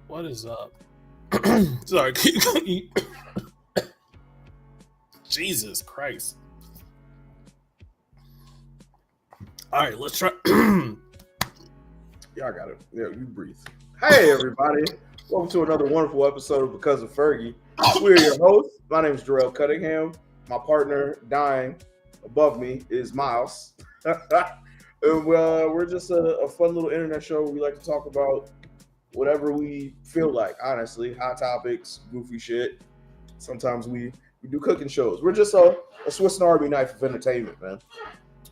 What is up? Sorry. Jesus Christ. All right, let's try. Y'all got it. Yeah, you breathe. Hey, everybody. Welcome to another wonderful episode of Because of Fergie. We're your hosts. My name is Jarrell Cunningham. My partner, dying above me, is Miles. And we're just a fun little internet show where we like to talk about whatever we feel like, honestly. Hot topics, goofy shit. Sometimes we do cooking shows. We're just a Swiss Army knife of entertainment, man.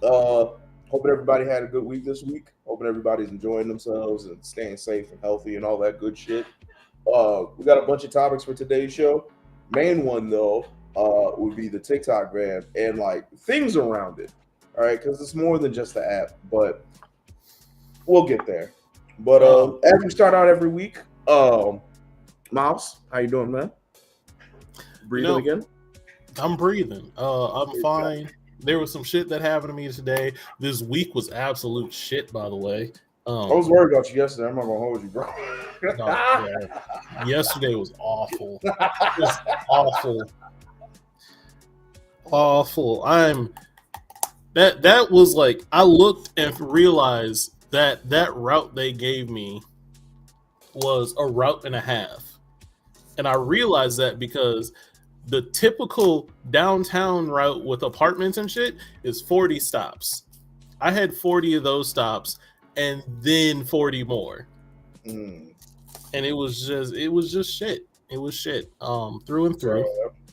Hoping everybody had a good week this week. Hoping everybody's enjoying themselves and staying safe and healthy and all that good shit. We got a bunch of topics for today's show. Main one, though, would be the TikTok ban and like things around it. All right, because it's more than just the app, but we'll get there. But as we start out every week, Miles, how you doing, man? Breathing again? I'm breathing. I'm fine. There was some shit that happened to me today. This week was absolute shit, by the way. I was worried about you yesterday. I'm not gonna hold you, bro. No, yeah. Yesterday was awful. It was awful. Awful. That was like, I looked and realized that route they gave me was a route and a half. And I realized that because the typical downtown route with apartments and shit is 40 stops. I had 40 of those stops and then 40 more. And it was just shit. It was shit. Through and through.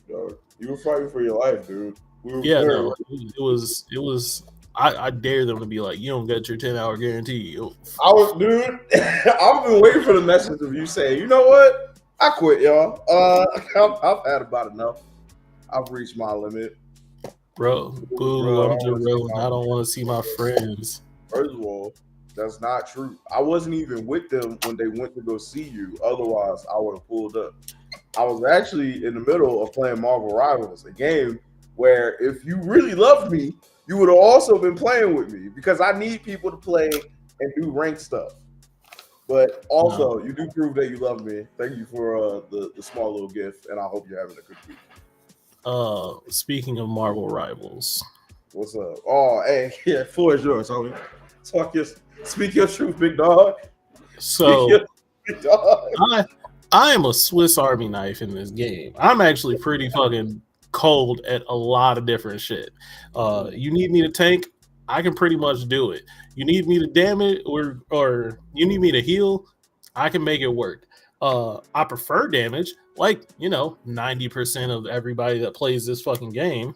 You were fighting for your life, dude. It was I dare them to be like, you don't get your 10-hour guarantee. I've been waiting for the message of you saying, you know what? I quit, y'all. I've had about enough. I've reached my limit. Bro, I'm just rolling. I don't want to see my friends. First of all, that's not true. I wasn't even with them when they went to go see you. Otherwise, I would have pulled up. I was actually in the middle of playing Marvel Rivals, a game where if you really loved me, you would have also been playing with me because I need people to play and do rank stuff. But also, You do prove that you love me. Thank you for the small little gift, and I hope you're having a good week. Speaking of Marvel Rivals, what's up? Oh, hey, yeah, floor is yours, homie. Speak your truth, big dog. So, big dog. I am a Swiss Army knife in this game. I'm actually pretty fucking cold at a lot of different shit. You need me to tank, I can pretty much do it. You need me to damage or you need me to heal, I can make it work. I prefer damage, like 90% of everybody that plays this fucking game.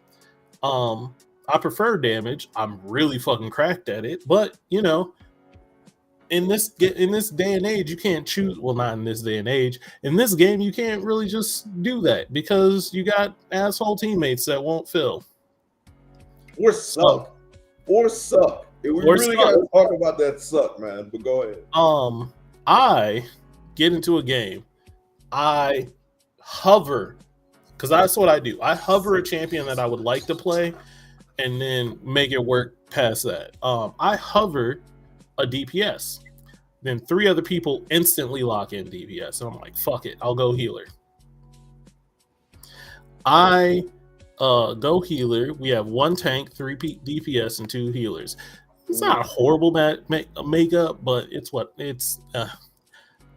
I prefer damage. I'm really fucking cracked at it, but in this day and age, you can't choose. Well, not in this day and age. In this game, you can't really just do that because you got asshole teammates that won't fill. Or suck. We really got to talk about that suck, man. But go ahead. I get into a game. I hover, because that's what I do. I hover a champion that I would like to play and then make it work past that. I hover a DPS. Then 3 other people instantly lock in DPS. And I'm like, fuck it, I'll go healer. I go healer. We have 1 tank, 3 DPS, and 2 healers. It's not a horrible makeup, but it's what it's.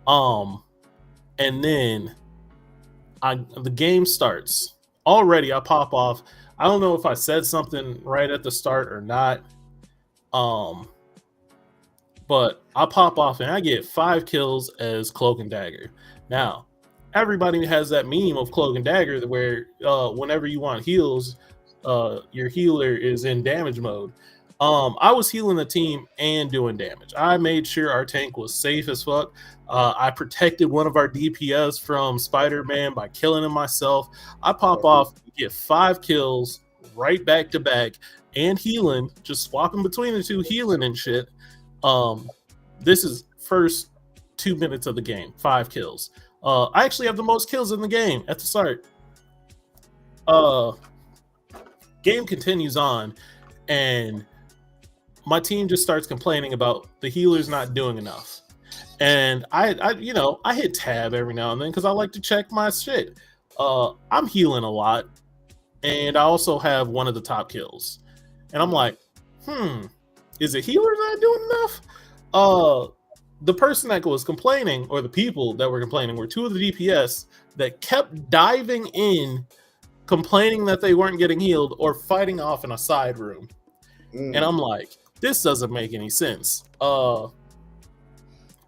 And then the game starts. Already, I pop off. I don't know if I said something right at the start or not. But I pop off and I get 5 kills as Cloak and Dagger. Now, everybody has that meme of Cloak and Dagger where whenever you want heals, your healer is in damage mode. I was healing the team and doing damage. I made sure our tank was safe as fuck. I protected one of our DPS from Spider-Man by killing him myself. I pop off, get 5 kills right back to back and healing, just swapping between the 2, healing and shit. This is first 2 minutes of the game, 5 kills. I actually have the most kills in the game at the start. Game continues on, and my team just starts complaining about the healers not doing enough. And I hit tab every now and then because I like to check my shit. I'm healing a lot, and I also have one of the top kills. And I'm like, is it healer not doing enough? The person that was complaining, or the people that were complaining, were two of the DPS that kept diving in, complaining that they weren't getting healed or fighting off in a side room. And I'm like, this doesn't make any sense. I'm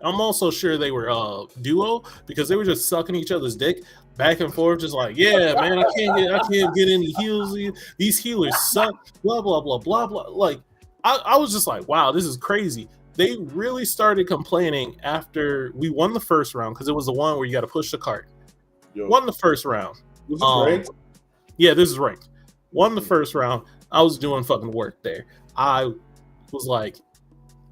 also sure they were duo, because they were just sucking each other's dick back and forth, just like, yeah, man, I can't get any heals. These healers suck. Blah blah blah blah blah. Like, I was just like, wow, this is crazy. They really started complaining after we won the first round, because it was the one where you got to push the cart. Won the first round. Was this ranked? Yeah, this is ranked. Won the first round. I was doing fucking work there. I was like,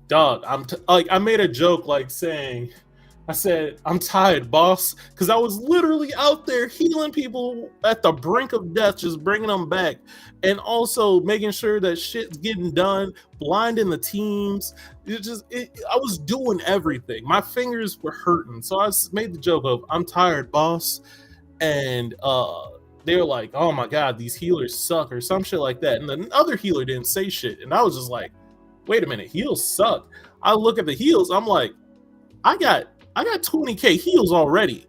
dog, I made a joke I said, I'm tired, boss, because I was literally out there healing people at the brink of death, just bringing them back, and also making sure that shit's getting done, blinding the teams. I was doing everything. My fingers were hurting, so I made the joke of, I'm tired, boss, and they were like, oh my god, these healers suck, or some shit like that, and the other healer didn't say shit, and I was just like, wait a minute, heals suck. I look at the heals, I'm like, I got 20k heals already.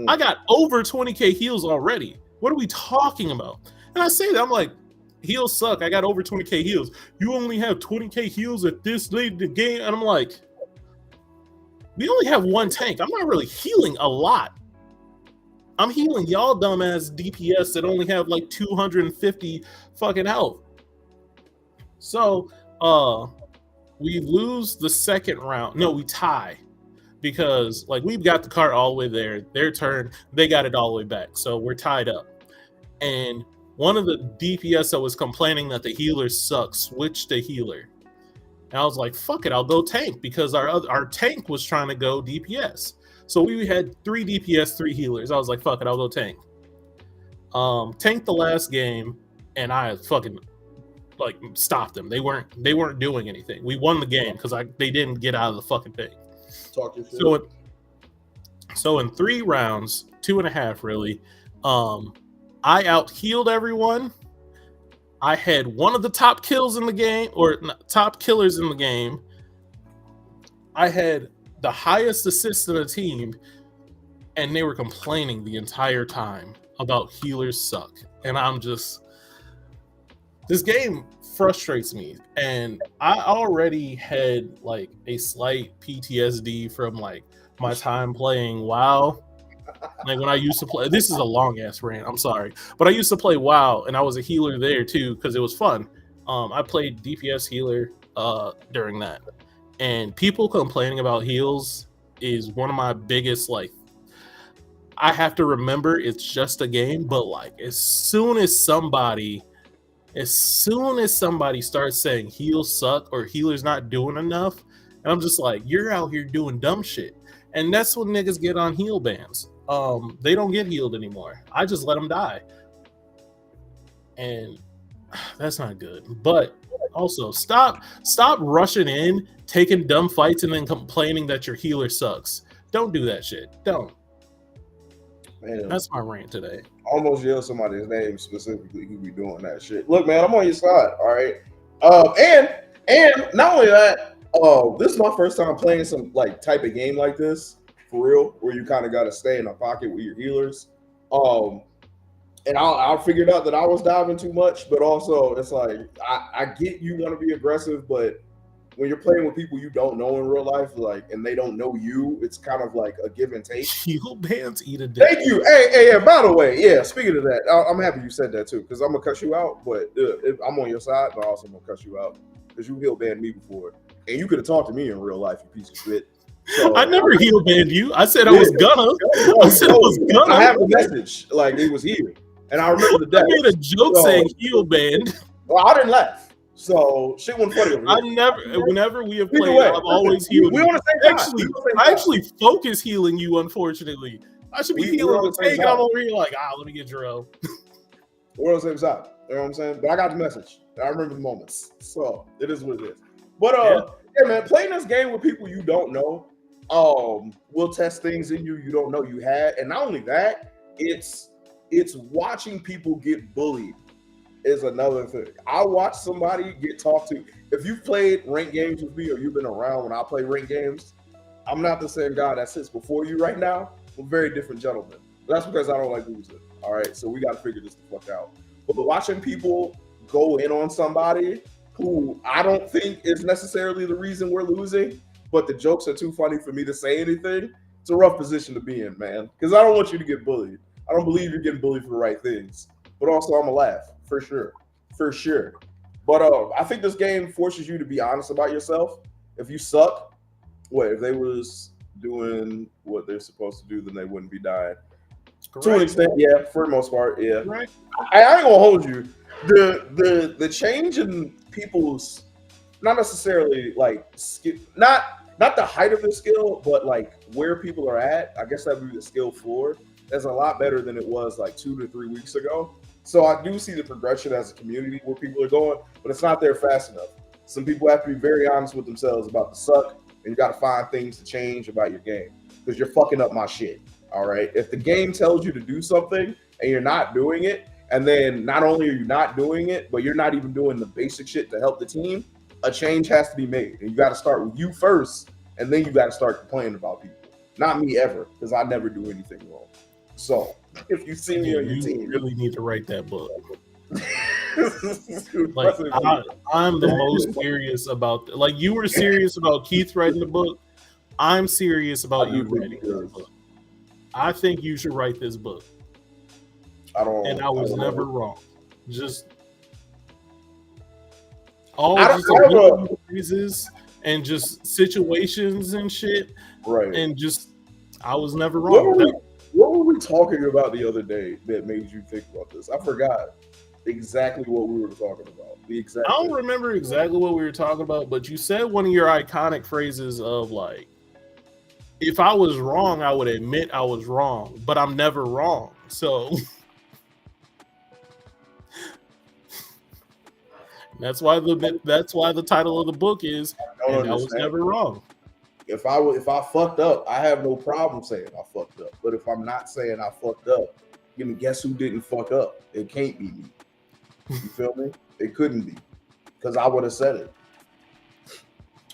I got over 20k heals already. What are we talking about? And I say that, I'm like, heals suck. I got over 20k heals. You only have 20k heals at this late in the game. And I'm like, we only have one tank. I'm not really healing a lot. I'm healing y'all dumbass DPS that only have like 250 fucking health. So, we lose the second round. No, we tie. Because like we've got the cart all the way there, their turn, they got it all the way back, so we're tied up. And one of the DPS that was complaining that the healer sucks switched to healer, and I was like, "Fuck it, I'll go tank," because our tank was trying to go DPS. So we had 3 DPS, 3 healers. I was like, "Fuck it, I'll go tank." Tanked the last game, and I fucking like stopped them. They weren't doing anything. We won the game because they didn't get out of the fucking thing. Talk your shit. So in 3 rounds, 2.5 really, I out healed everyone. I had one of the top kills in the game, or top killers in the game. I had the highest assist in the team, and they were complaining the entire time about healers suck. And I'm just, this game frustrates me, and I already had like a slight PTSD from like my time playing WoW. Like when I used to play, this is a long ass rant, I'm sorry, but I used to play WoW, and I was a healer there too because it was fun. I played DPS healer during that, and people complaining about heals is one of my biggest, like, I have to remember it's just a game, but like as soon as somebody starts saying heals suck or healers not doing enough, and I'm just like, you're out here doing dumb shit. And that's when niggas get on heal bans. They don't get healed anymore. I just let them die. And that's not good. But also, stop rushing in, taking dumb fights, and then complaining that your healer sucks. Don't do that shit. Don't. Man, that's my rant today. Almost yell somebody's name specifically who be doing that shit. Look, man, I'm on your side, all right? And not only that, this is my first time playing some like type of game like this, for real, where you kind of got to stay in a pocket with your healers. And I figured out that I was diving too much, but also it's like, I get you want to be aggressive, but when you're playing with people you don't know in real life, like, and they don't know you, it's kind of like a give and take. Heal bands eat a dick. Thank you. Hey, by the way, yeah, speaking of that, I'm happy you said that too, because I'm going to cuss you out, but I'm on your side, but also I'm going to cuss you out, because you heal banned me before, and you could have talked to me in real life, you piece of shit. So, I never heal banned you. I said I was gonna. I have the message, like it was here. And I remember the day. I made a joke saying heal banned. Well, I didn't laugh. So shit wasn't funny. Whenever we have played, I've always healed. We on the same time. I actually focus healing you, unfortunately. I should be healing the tank. I'm over here like, let me get Jarrell. We're on the same side. You know what I'm saying? But I got the message. I remember the moments. So it is what it is. But yeah, man, playing this game with people you don't know, will test things in you don't know you had, and not only that, it's watching people get bullied is another thing. I watch somebody get talked to. If you've played ranked games with me or you've been around when I play ranked games, I'm not the same guy that sits before you right now. We're very different gentlemen. But that's because I don't like losing. All right, so we got to figure this the fuck out. But watching people go in on somebody who I don't think is necessarily the reason we're losing, but the jokes are too funny for me to say anything, it's a rough position to be in, man. Because I don't want you to get bullied. I don't believe you're getting bullied for the right things. But also, I'm going to laugh. For sure. But I think this game forces you to be honest about yourself. If you suck, if they was doing what they're supposed to do, then they wouldn't be dying. Correct. To an extent, yeah, for the most part, yeah. Right. I ain't gonna hold you. The change in people's, not necessarily like skill, not the height of the skill, but like where people are at. I guess that would be the skill floor. That's a lot better than it was like 2 to 3 weeks ago. So I do see the progression as a community where people are going, but it's not there fast enough. Some people have to be very honest with themselves about the suck, and you got to find things to change about your game because you're fucking up my shit. All right. If the game tells you to do something and you're not doing it, and then not only are you not doing it, but you're not even doing the basic shit to help the team, a change has to be made. And you got to start with you first, and then you got to start complaining about people. Not me ever, because I never do anything wrong. So if you see me on your team, you really need to write that book. Like I'm the most serious about. Like you were serious about Keith writing the book. I'm serious about you writing the book. I think you should write this book. I was never wrong. Just all just phrases and just situations and shit. Right. And just I was never wrong. What were we talking about the other day that made you think about this? I forgot exactly what we were talking about. I don't remember exactly what we were talking about, but you said one of your iconic phrases of like, if I was wrong, I would admit I was wrong, but I'm never wrong. So that's why the title of the book is I was never wrong. If I fucked up, I have no problem saying I fucked up. But if I'm not saying I fucked up, guess who didn't fuck up? It can't be me. You feel me? It couldn't be, because I would have said it.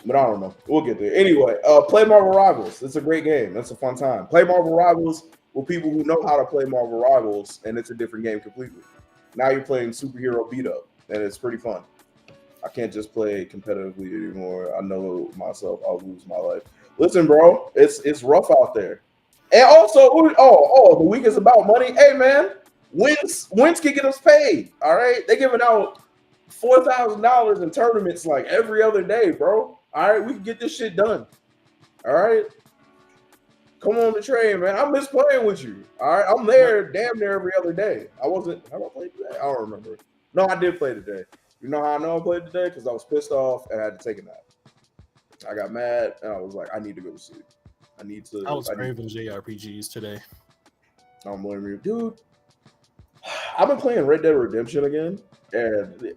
But I don't know. We'll get there. Anyway, play Marvel Rivals. It's a great game. That's a fun time. Play Marvel Rivals with people who know how to play Marvel Rivals, and it's a different game completely. Now you're playing superhero beat up, and it's pretty fun. I can't just play competitively anymore. I know myself, I'll lose my life. Listen, bro, it's rough out there. And also, the week is about money. Hey, man, wins can get us paid. All right, they giving out $4,000 in tournaments like every other day, bro. All right, we can get this shit done. All right, come on the train, man. I miss playing with you. All right, I'm there damn near every other day. Have I played today? I don't remember. No, I did play today. You know how I know I played today? Because I was pissed off and I had to take a nap. I got mad and I was like, I need to go to sleep. I was craving JRPGs today. I don't blame you. Dude, I've been playing Red Dead Redemption again, and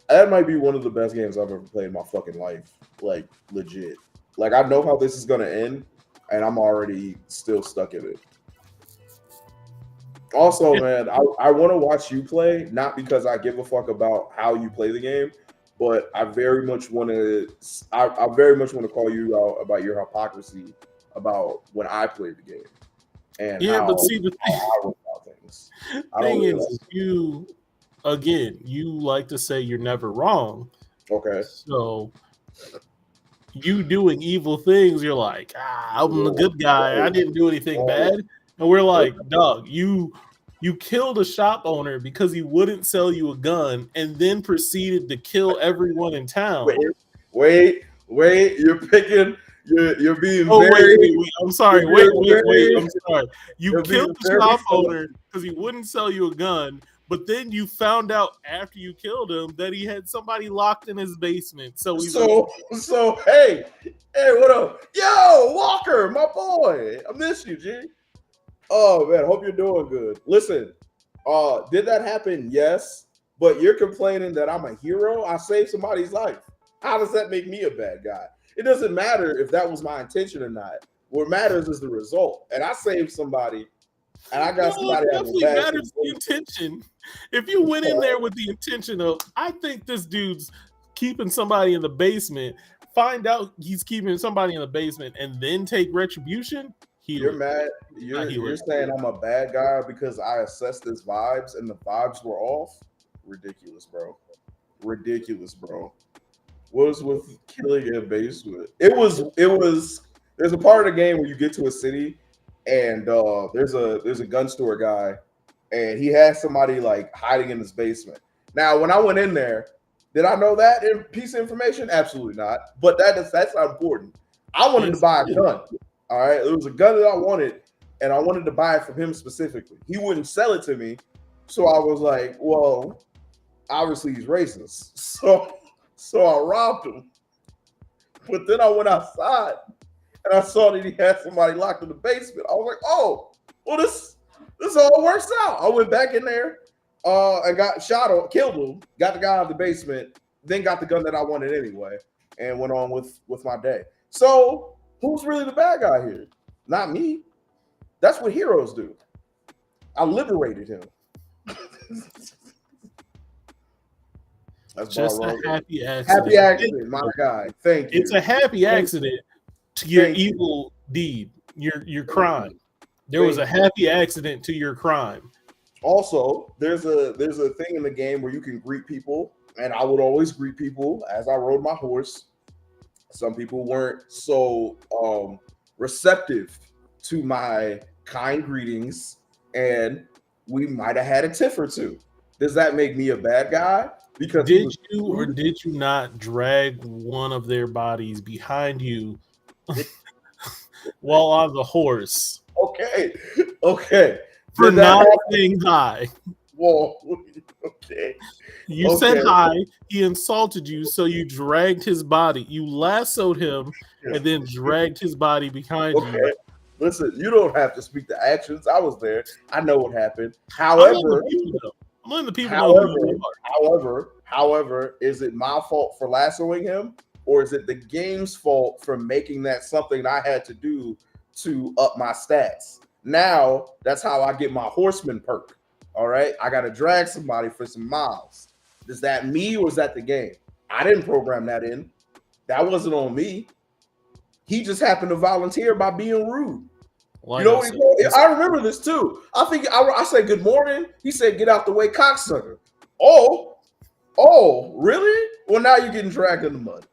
that might be one of the best games I've ever played in my fucking life. Like, legit. Like, I know how this is going to end, and I'm already still stuck in it. Also, man, I want to watch you play, not because I give a fuck about how you play the game, but I very much want to. I very much want to call you out about your hypocrisy about when I played the game. And but see the thing is, you like to say you're never wrong. Okay. So you doing evil things, you're like, I'm the good guy. I didn't do anything bad. And we're like, dog, you killed a shop owner because he wouldn't sell you a gun and then proceeded to kill everyone in town. Wait, you're being very... Wait. I'm sorry. Wait. I'm sorry. You killed the shop owner because he wouldn't sell you a gun, but then you found out after you killed him that he had somebody locked in his basement. So hey, what up? Yo, Walker, my boy. I miss you, G. Oh, man, hope you're doing good. Listen, did that happen? Yes. But you're complaining that I'm a hero? I saved somebody's life. How does that make me a bad guy? It doesn't matter if that was my intention or not. What matters is the result. And I saved somebody, and I got somebody. It definitely matters the intention. If you went in there with the intention of, I think this dude's keeping somebody in the basement, find out he's keeping somebody in the basement, and then take retribution. You're mad. You're saying I'm a bad guy because I assessed his vibes and the vibes were off. Ridiculous, bro. Ridiculous, bro. What was with killing a basement? It was. There's a part of the game where you get to a city, and there's a gun store guy, and he has somebody like hiding in his basement. Now, when I went in there, did I know that piece of information? Absolutely not. But that's not important. I wanted to buy a gun. All right, it was a gun that I wanted, and I wanted to buy it from him specifically. He wouldn't sell it to me, so I was like, "Well, obviously he's racist." So I robbed him. But then I went outside, and I saw that he had somebody locked in the basement. I was like, "Oh, well, this all works out." I went back in there, and killed him, got the guy out of the basement, then got the gun that I wanted anyway, and went on with my day. So. Who's really the bad guy here? Not me. That's what heroes do. I liberated him. That's just a happy accident. Happy accident, my guy. Thank you. It's a happy accident to your evil deed, your crime. There was a happy accident to your crime. Also, there's a thing in the game where you can greet people, and I would always greet people as I rode my horse. Some people weren't so receptive to my kind greetings, and we might have had a tiff or two. Does that make me a bad guy? Because did you not drag one of their bodies behind you while on the horse? Okay. For not saying hi. Whoa. Okay. You said hi. He insulted you, so you dragged his body. You lassoed him and then dragged his body behind you. Listen, you don't have to speak the actions. I was there. I know what happened. However, I'm letting the people know who you are. However, is it my fault for lassoing him, or is it the game's fault for making that something I had to do to up my stats? Now, that's how I get my horseman perk. All right, I got to drag somebody for some miles. Is that me or is that the game? I didn't program that in. That wasn't on me. He just happened to volunteer by being rude. You know what he said? I remember this too. I think I said good morning. He said, "Get out the way, cocksucker." Oh, really? Well, now you're getting dragged in the mud.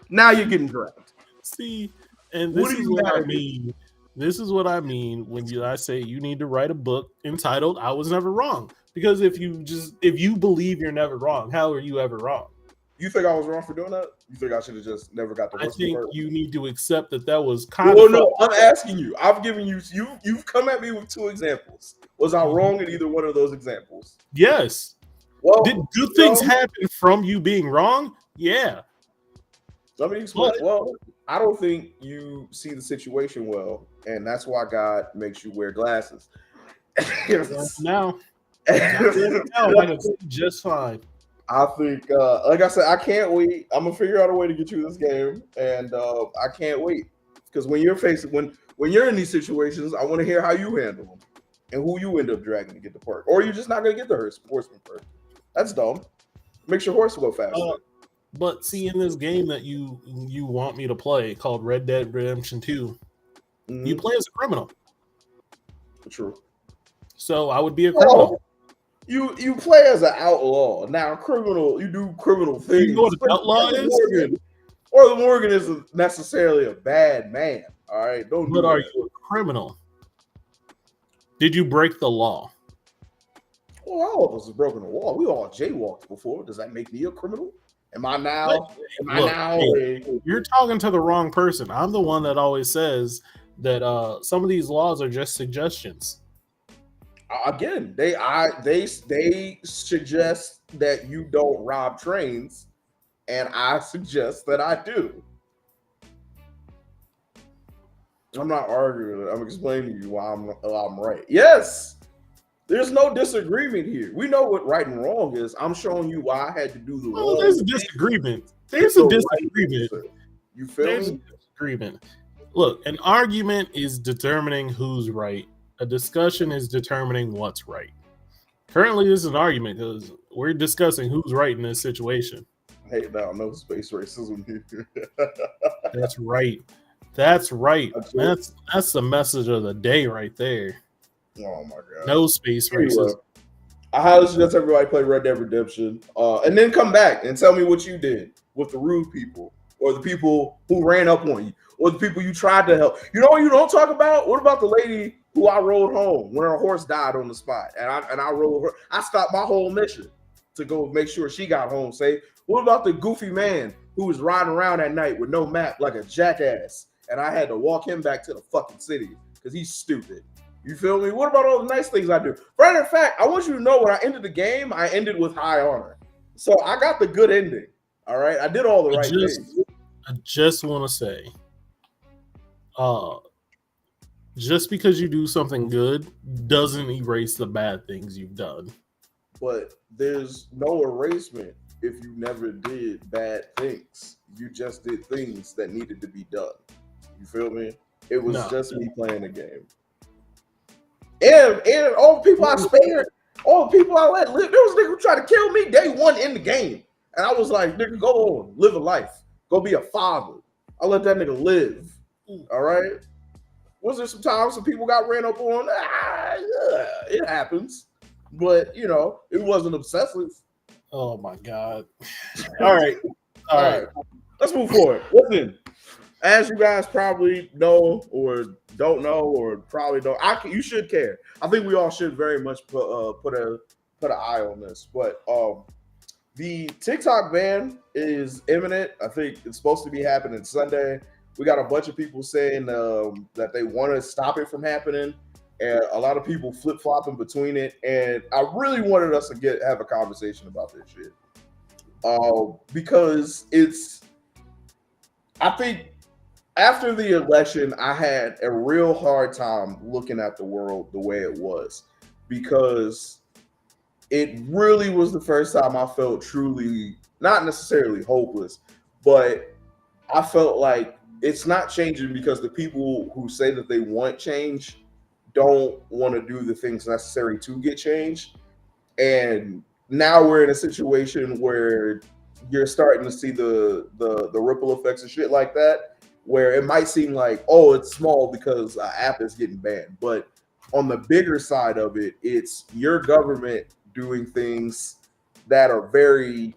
Now you're getting dragged. See, and this is what I mean. This is what I mean when I say you need to write a book entitled "I Was Never Wrong." Because if you believe you're never wrong, how are you ever wrong? You think I was wrong for doing that? You think I should have just never got the? I think you need to accept that was kind of. Well, no, I'm asking you. I've given you. You've come at me with 2 examples. Was I wrong in either one of those examples? Yes. Well, did good things happen from you being wrong? Yeah. Let me explain. Well, I don't think you see the situation well, and that's why God makes you wear glasses. Now, I can see just fine. I think, like I said, I can't wait. I'm gonna figure out a way to get you this game, and I can't wait because when you're in these situations, I want to hear how you handle them and who you end up dragging to get the perk, or you're just not gonna get the horseman perk. That's dumb. Makes your horse go faster. But see, in this game that you want me to play called Red Dead Redemption 2, you play as a criminal. True. So I would be a criminal. You play as an outlaw. Now, criminal, you do criminal things. You know what an outlaw is? Or the Morgan isn't necessarily a bad man. All right, don't. But are you a criminal? Did you break the law? Well, all of us have broken the law. We all jaywalked before. Does that make me a criminal? Am I now? You're talking to the wrong person. I'm the one that always says that some of these laws are just suggestions. Again, they suggest that you don't rob trains, and I suggest that I do. I'm not arguing. I'm explaining to you why I'm right. Yes, there's no disagreement here. We know what right and wrong is. I'm showing you why I had to do the wrong. There's a disagreement. There's a disagreement. You feel There's me? a disagreement. Look, an argument is determining who's right. A discussion is determining what's right. Currently, this is an argument because we're discussing who's right in this situation. Hey, no space racism here. That's right. That's right. That's the message of the day right there. Oh my god. No space racism. I highly suggest everybody play Red Dead Redemption, and then come back and tell me what you did with the rude people, or the people who ran up on you, or the people you tried to help. You know what you don't talk about? What about the lady who I rode home when her horse died on the spot, and I rode her? I stopped my whole mission to go make sure she got home safe. What about the goofy man who was riding around at night with no map like a jackass, and I had to walk him back to the fucking city because he's stupid? You feel me? What about all the nice things I do? Matter of fact, I want you to know when I ended the game, I ended with high honor. So I got the good ending. All right. I did all the right things. I just want to say, just because you do something good doesn't erase the bad things you've done. But there's no erasement if you never did bad things. You just did things that needed to be done. You feel me? It was just me playing the game. And all the people I spared, all the people I let live, there was a nigga who tried to kill me day one in the game. And I was like, nigga, go on, live a life. Go be a father. I let that nigga live. All right? Was there some times some people got ran up on? Yeah, it happens. But, you know, it wasn't obsessive. Oh, my God. All right. All right. Let's move forward. Listen, as you guys probably know or don't know or probably don't, you should care. I think we all should very much put an eye on this. But the TikTok ban is imminent. I think it's supposed to be happening Sunday. We got a bunch of people saying that they want to stop it from happening, and a lot of people flip-flopping between it. And I really wanted us to have a conversation about this shit because I think after the election, I had a real hard time looking at the world the way it was, because it really was the first time I felt truly, not necessarily hopeless, but I felt like it's not changing because the people who say that they want change don't want to do the things necessary to get change. And now we're in a situation where you're starting to see the ripple effects of shit like that, where it might seem like, oh, it's small because an app is getting banned. But on the bigger side of it, it's your government doing things that are very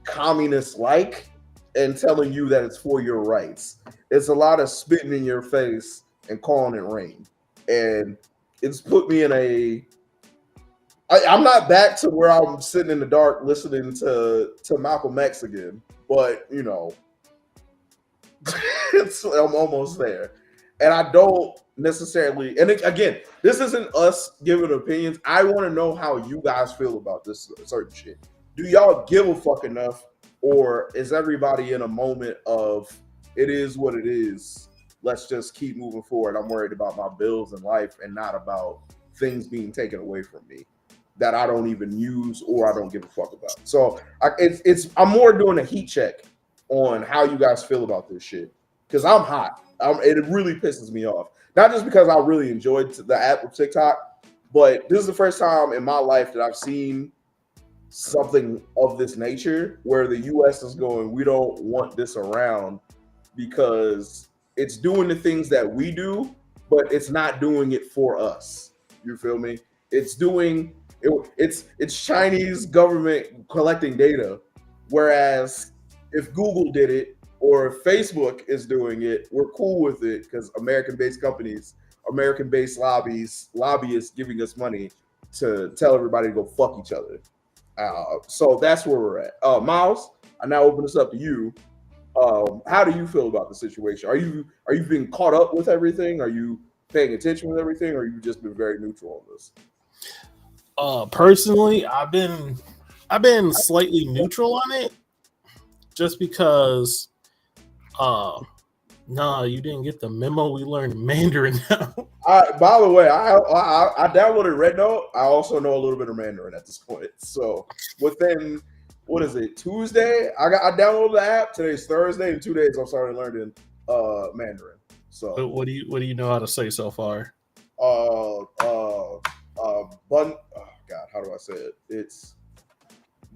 communist-like and telling you that it's for your rights. It's a lot of spitting in your face and calling it rain. And it's put me in I'm not back to where I'm sitting in the dark listening to Malcolm X again, but, you know, I'm almost there. And I don't necessarily, and again, this isn't us giving opinions. I want to know how you guys feel about this certain shit. Do y'all give a fuck enough, or is everybody in a moment of it is what it is? Let's just keep moving forward. I'm worried about my bills and life and not about things being taken away from me that I don't even use or I don't give a fuck about. So I'm more doing a heat check on how you guys feel about this shit, because I'm hot. It really pisses me off. Not just because I really enjoyed the app of TikTok, but this is the first time in my life that I've seen something of this nature where the U.S. is going, we don't want this around because it's doing the things that we do, but it's not doing it for us. You feel me? It's Chinese government collecting data, whereas if Google did it or if Facebook is doing it, we're cool with it because American-based companies, American-based lobbyists giving us money to tell everybody to go fuck each other. So that's where we're at. Miles, I now open this up to you. How do you feel about the situation? Are you being caught up with everything? Are you paying attention with everything? Or you just been very neutral on this? Personally, I've been slightly neutral on it, just because you didn't get the memo. We learned Mandarin now. By the way, I downloaded Red Note. I also know a little bit of Mandarin at this point. So within what is it? Tuesday. I downloaded the app. Today's Thursday. In 2 days, I'm starting learning Mandarin. So what do you know how to say so far? Bun. Oh God, how do I say it? It's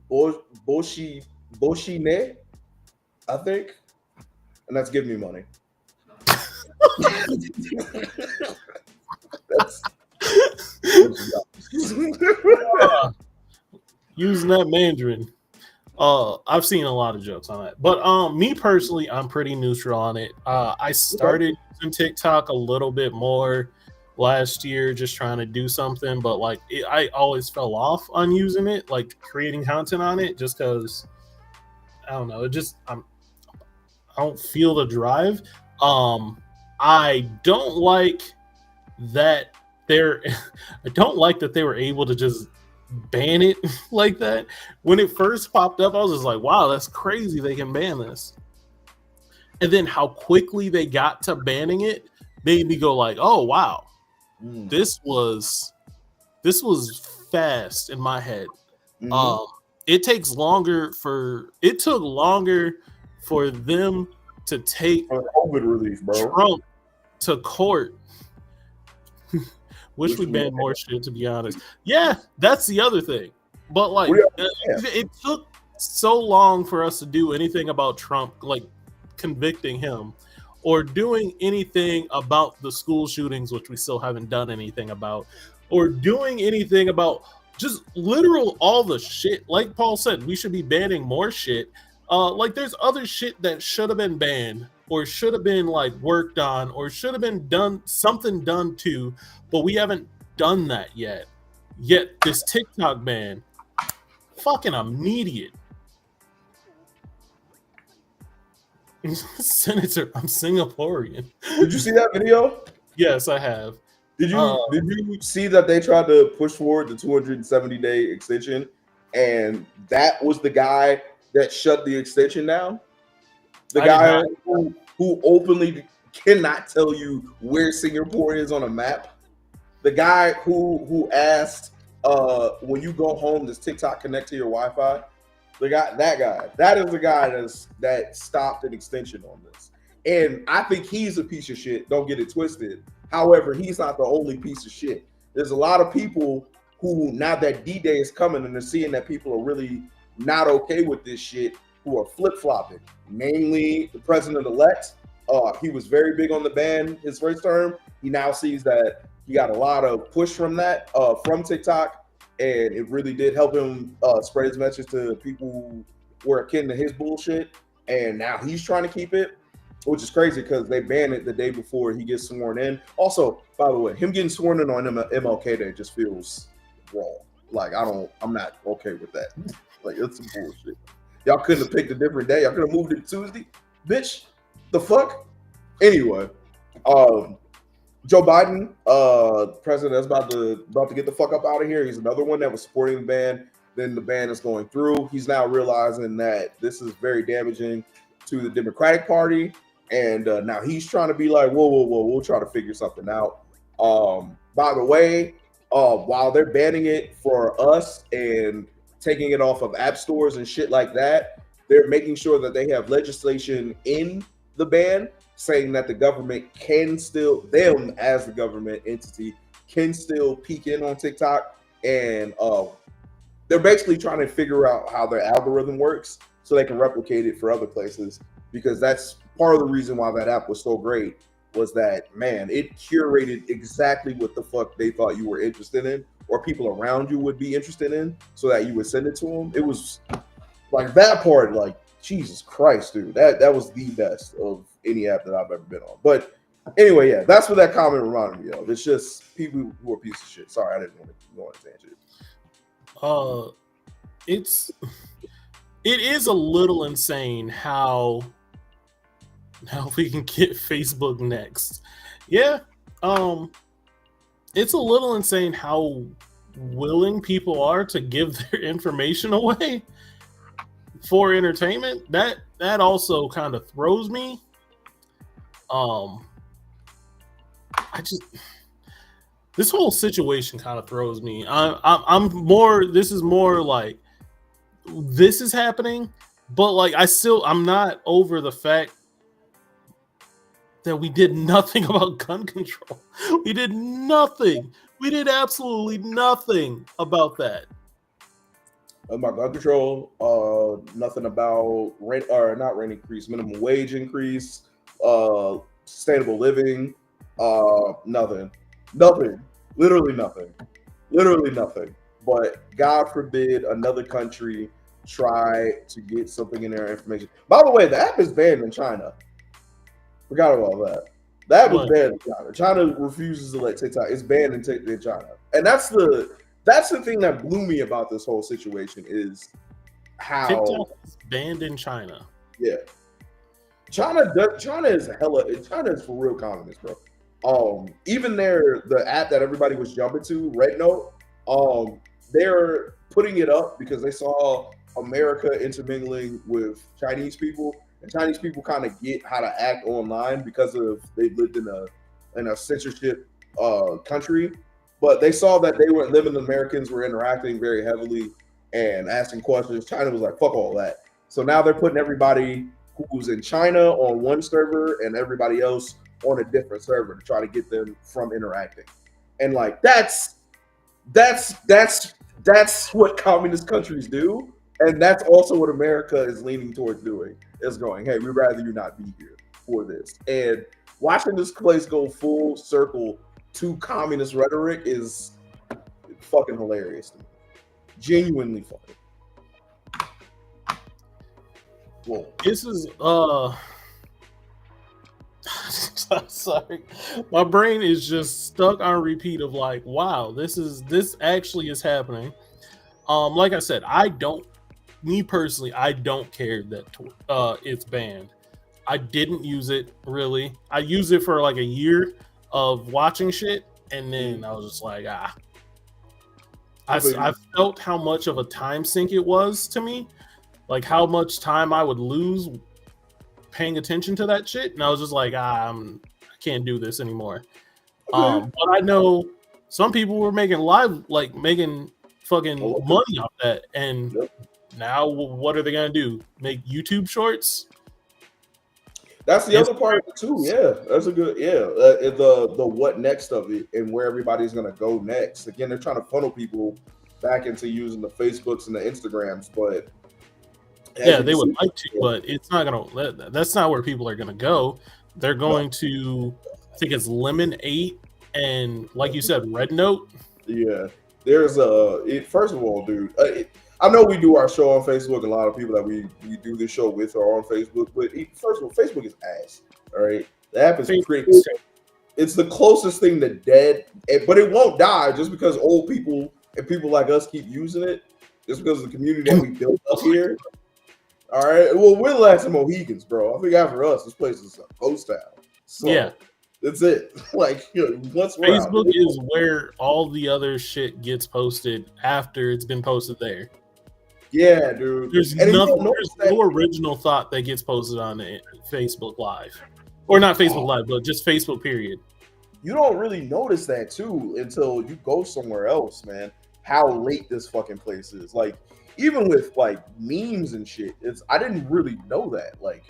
Boshi ne, I think, and that's give me money. That's using that Mandarin. I've seen a lot of jokes on that, but me personally, I'm pretty neutral on it. I started using TikTok a little bit more last year, just trying to do something, but like I always fell off on using it, like creating content on it, just because I don't know. I don't feel the drive. I don't like that I don't like that they were able to just ban it like that. When it first popped up, I was just like, wow, that's crazy they can ban this. And then how quickly they got to banning it made me go like, oh wow, this was fast in my head. It took longer for them to take COVID relief, bro. Trump to court. Wish we banned more shit, to be honest. Yeah, that's the other thing. But like, it took so long for us to do anything about Trump, like convicting him, or doing anything about the school shootings, which we still haven't done anything about, or doing anything about just literal all the shit. Like Paul said, we should be banning more shit. Like there's other shit that should have been banned, or should have been like worked on, or should have been done too, but we haven't done that yet. Yet this TikTok ban, fucking immediate. Senator, I'm Singaporean. Did you see that video? Yes, I have. Did you see that they tried to push forward the 270-day extension, and that was the guy that shut the extension down? The guy who openly cannot tell you where Singapore is on a map. The guy who asked, when you go home, does TikTok connect to your Wi-Fi? That is the guy that stopped an extension on this. And I think he's a piece of shit. Don't get it twisted. However, he's not the only piece of shit. There's a lot of people who, now that D-Day is coming and they're seeing that people are really not okay with this shit, who are flip-flopping. Mainly the president-elect. He was very big on the ban his first term. He now sees that he got a lot of push from that, from TikTok, and it really did help him spread his message to people who were akin to his bullshit. And now he's trying to keep it, which is crazy because they banned it the day before he gets sworn in. Also, by the way, him getting sworn in on MLK Day just feels wrong. Like, I'm not okay with that. Like, it's some bullshit. Y'all couldn't have picked a different day. Y'all could have moved it to Tuesday. Bitch, the fuck? Anyway, Joe Biden, president that's about to get the fuck up out of here. He's another one that was supporting the ban. Then the ban is going through. He's now realizing that this is very damaging to the Democratic Party. And now he's trying to be like, whoa, we'll try to figure something out. By the way, while they're banning it for us and taking it off of app stores and shit like that, they're making sure that they have legislation in the ban saying that the government can still, them as the government entity, can still peek in on TikTok. And they're basically trying to figure out how their algorithm works so they can replicate it for other places, because that's part of the reason why that app was so great, was that, man, it curated exactly what the fuck they thought you were interested in, or people around you would be interested in, so that you would send it to them. It was like that part, like, Jesus Christ, dude, that was the best of any app that I've ever been on. But anyway, yeah, that's what that comment reminded me of. It's just people who are pieces of shit. Sorry, I didn't want to go on a tangent. It is a little insane how we can get Facebook next. Yeah, it's a little insane how willing people are to give their information away for entertainment. That also kind of throws me. This whole situation kind of throws me. I'm more. This is more like this is happening, but like I'm not over the fact that we did nothing about gun control. We did nothing. We did absolutely nothing about that. About gun control, nothing about rent or not rent increase, minimum wage increase, sustainable living, nothing, literally nothing. But God forbid another country try to get something in their information. By the way, the app is banned in China. Forgot about that. That was banned in China. China refuses to let TikTok. It's banned in China, and that's the thing that blew me about this whole situation is how TikTok is banned in China. Yeah, China is for real communist, bro. Even the app that everybody was jumping to, Red Note, they're putting it up because they saw America intermingling with Chinese people, and Chinese people kind of get how to act online because of they've lived in a censorship country. But they saw that they weren't living. Americans were interacting very heavily and asking questions. China was like, fuck all that. So now they're putting everybody who's in China on one server and everybody else on a different server to try to get them from interacting. And like that's what communist countries do. And that's also what America is leaning towards doing, is going, hey, we'd rather you not be here for this. And watching this place go full circle to communist rhetoric is fucking hilarious to me. Genuinely funny. Whoa. This is sorry. My brain is just stuck on repeat of like, wow, this actually is happening. Like I said, me personally, I don't care that it's banned. I didn't use it really. I used it for like a year of watching shit, and then I was just like, I felt how much of a time sink it was to me, like how much time I would lose paying attention to that shit, and I was just like, I can't do this anymore. But I know some people were making fucking money off that, and now what are they gonna do? Make YouTube shorts? That's the other part of it too. Yeah, that's a good. Yeah, the what next of it and where everybody's gonna go next. Again, they're trying to funnel people back into using the Facebooks and the Instagrams, but yeah, they would like to, but it's not gonna. That's not where people are gonna go. They're going to, I think it's Lemon 8 and like you said, Red Note. Yeah, there's first of all, dude. I know we do our show on Facebook. A lot of people that we do this show with are on Facebook. But first of all, Facebook is ass. All right, the app is pretty. It's the closest thing to dead, but it won't die just because old people and people like us keep using it. Just because of the community that we built up here. All right. Well, we're the last of Mohegans, bro. I think after us, this place is a ghost town. So, yeah. That's it. Like, once Facebook is where all the other shit gets posted after it's been posted there. Yeah, dude. There's no original thought that gets posted on Facebook Live. Or not Facebook Live, but just Facebook, period. You don't really notice that, too, until you go somewhere else, man. How late this fucking place is. Like, even with, like, memes and shit, I didn't really know that. Like,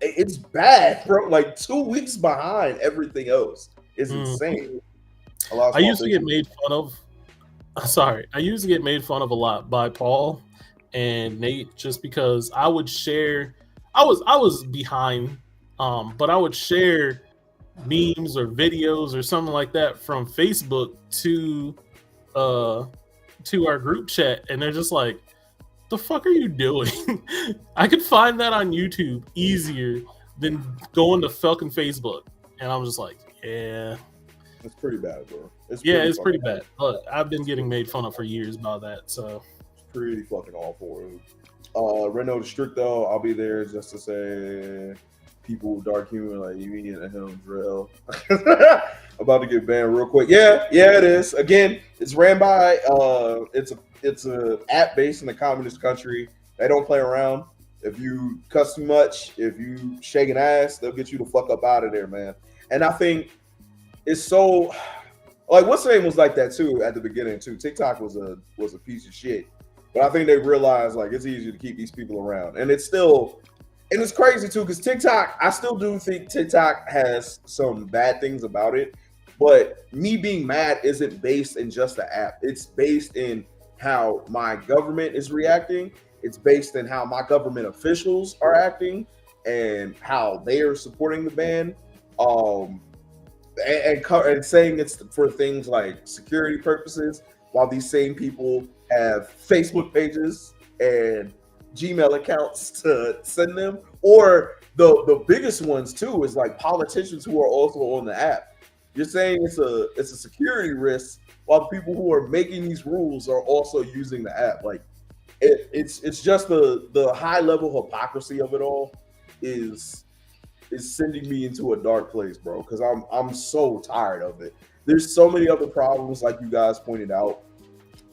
it's bad, bro. Like 2 weeks behind everything else is insane. I used to get made fun of. Sorry, I used to get made fun of a lot by Paul and Nate just because I would share. I was behind, but I would share memes or videos or something like that from Facebook to our group chat, and they're just like, the fuck are you doing? I could find that on YouTube easier than going to fucking Facebook. And I'm just like, yeah. It's pretty bad, bro. It's pretty bad. But I've been getting made fun of for years about that. So it's pretty fucking awful. Reno District, though, I'll be there just to say people with dark humor, like you ain't at him, drill. About to get banned real quick. Yeah, it is. Again, it's ran by it's a app based in a communist country. They don't play around. If you cuss too much, if you shake an ass, they'll get you the fuck up out of there, man. And I think it's so like what's the name was like that too at the beginning too. TikTok was a piece of shit. But I think they realize like it's easier to keep these people around, and it's crazy too because TikTok. I still do think TikTok has some bad things about it, but me being mad isn't based in just the app. It's based in how my government is reacting. It's based in how my government officials are acting and how they are supporting the ban. And saying it's for things like security purposes, while these same people have Facebook pages and Gmail accounts to send them, or the biggest ones too is like politicians who are also on the app. You're saying it's a security risk, while the people who are making these rules are also using the app. Like it's just the high level hypocrisy of it all is sending me into a dark place, bro, because I'm so tired of it. There's so many other problems, like you guys pointed out,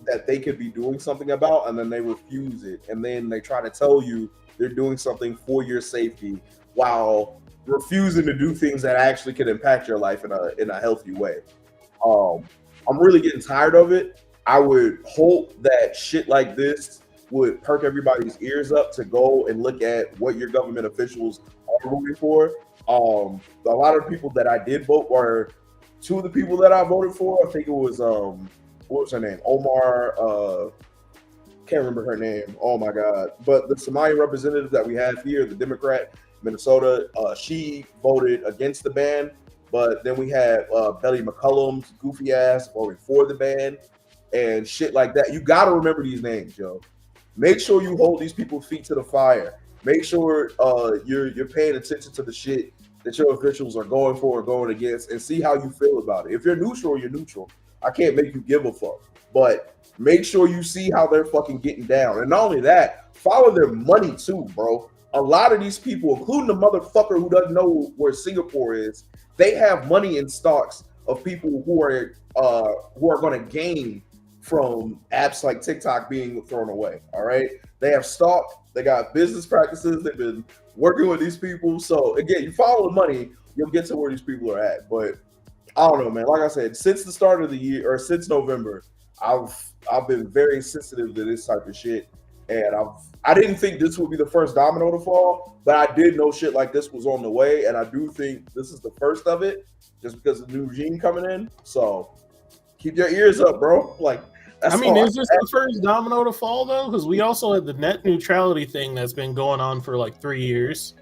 that they could be doing something about, and then they refuse it, and then they try to tell you they're doing something for your safety while refusing to do things that actually can impact your life in a healthy way. I'm really getting tired of it. I would hope that shit like this would perk everybody's ears up to go and look at what your government officials are voting for. A lot of people that I did vote were two of the people that I voted for. I think it was what was her name? Omar. Can't remember her name. Oh my god! But the Somali representative that we have here, the Democrat, Minnesota, she voted against the ban. But then we had Betty McCollum's goofy ass voting for the ban and shit like that. You got to remember these names, yo. Make sure you hold these people's feet to the fire. Make sure you're paying attention to the shit that your officials are going for or going against, and see how you feel about it. If you're neutral, you're neutral. I can't make you give a fuck, but make sure you see how they're fucking getting down. And not only that, follow their money too, bro. A lot of these people, including the motherfucker who doesn't know where Singapore is, they have money in stocks of people who are going to gain from apps like TikTok being thrown away. All right, they have stock, they got business practices, they've been working with these people. So again, you follow the money, you'll get to where these people are at. But I don't know, man. Like I said, since the start of the year, or since November, I've been very sensitive to this type of shit, and I didn't think this would be the first domino to fall, but I did know shit like this was on the way, and I do think this is the first of it, just because of the new regime coming in. So keep your ears up, bro. Like, that's I mean, is this the first domino to fall though? Because we also had the net neutrality thing that's been going on for like 3 years.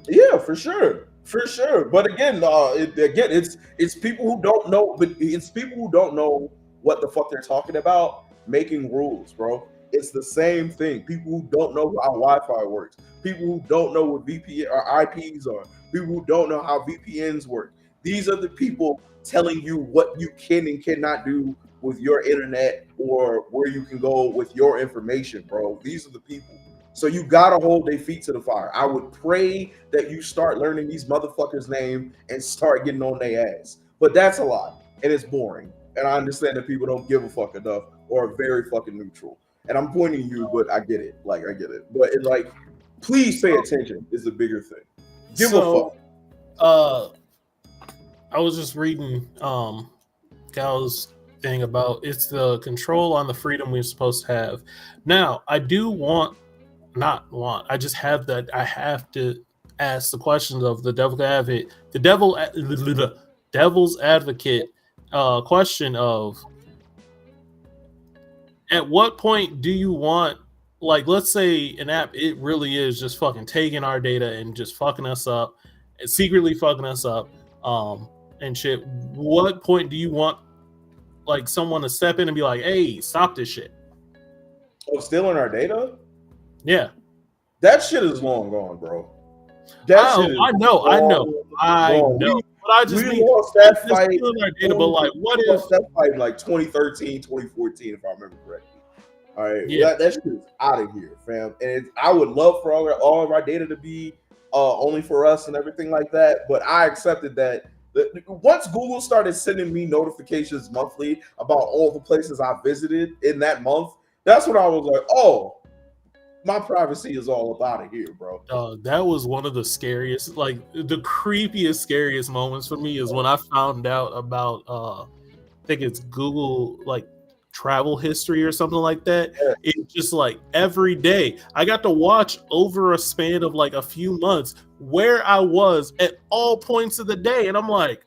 Yeah, for sure. For sure, but again, it's people who don't know, but it's people who don't know what the fuck they're talking about making rules, bro. It's the same thing. People who don't know how Wi-Fi works, people who don't know what VPN or IPs are, people who don't know how VPNs work. These are the people telling you what you can and cannot do with your internet or where you can go with your information, bro. These are the people. So you gotta hold their feet to the fire. I would pray that you start learning these motherfuckers' name and start getting on their ass. But that's a lot, and it's boring. And I understand that people don't give a fuck enough or are very fucking neutral. And I'm pointing you, but I get it. Like, I get it. But it, like, please pay attention is the bigger thing. Give a fuck. I was just reading Cal's thing about it's the control on the freedom we're supposed to have. Now, I do I just have that. I have to ask the questions of the devil's advocate question of, at what point do you want, like, let's say an app, it really is just fucking taking our data and just fucking us up, and secretly fucking us up, and shit. What point do you want, like, someone to step in and be like, hey, stop this shit? Oh, stealing our data? Yeah. That shit is long gone, bro. I know. But I just mean, lost that fight. Data, but like, what if that fight in like 2013, 2014, if I remember correctly? All right, yeah, that shit is out of here, fam. And I would love for all of our data to be only for us and everything like that. But I accepted that. Once Google started sending me notifications monthly about all the places I visited in that month, that's when I was like, oh, my privacy is all about it here, bro. That was one of the scariest, like the creepiest, scariest moments for me is when I found out about, I think it's Google, like travel history or something like that. Yeah. It's just like every day I got to watch over a span of like a few months where I was at all points of the day, and I'm like,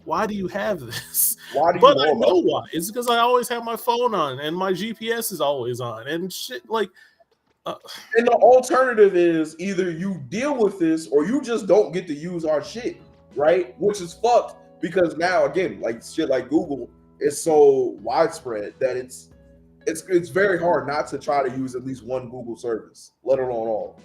why do you have this? Why do you But know I about know it? why. It's because I always have my phone on and my GPS is always on and shit. Like, And the alternative is either you deal with this or you just don't get to use our shit, right? Which is fucked because now again, like shit like Google is so widespread that it's very hard not to try to use at least one Google service, let alone all.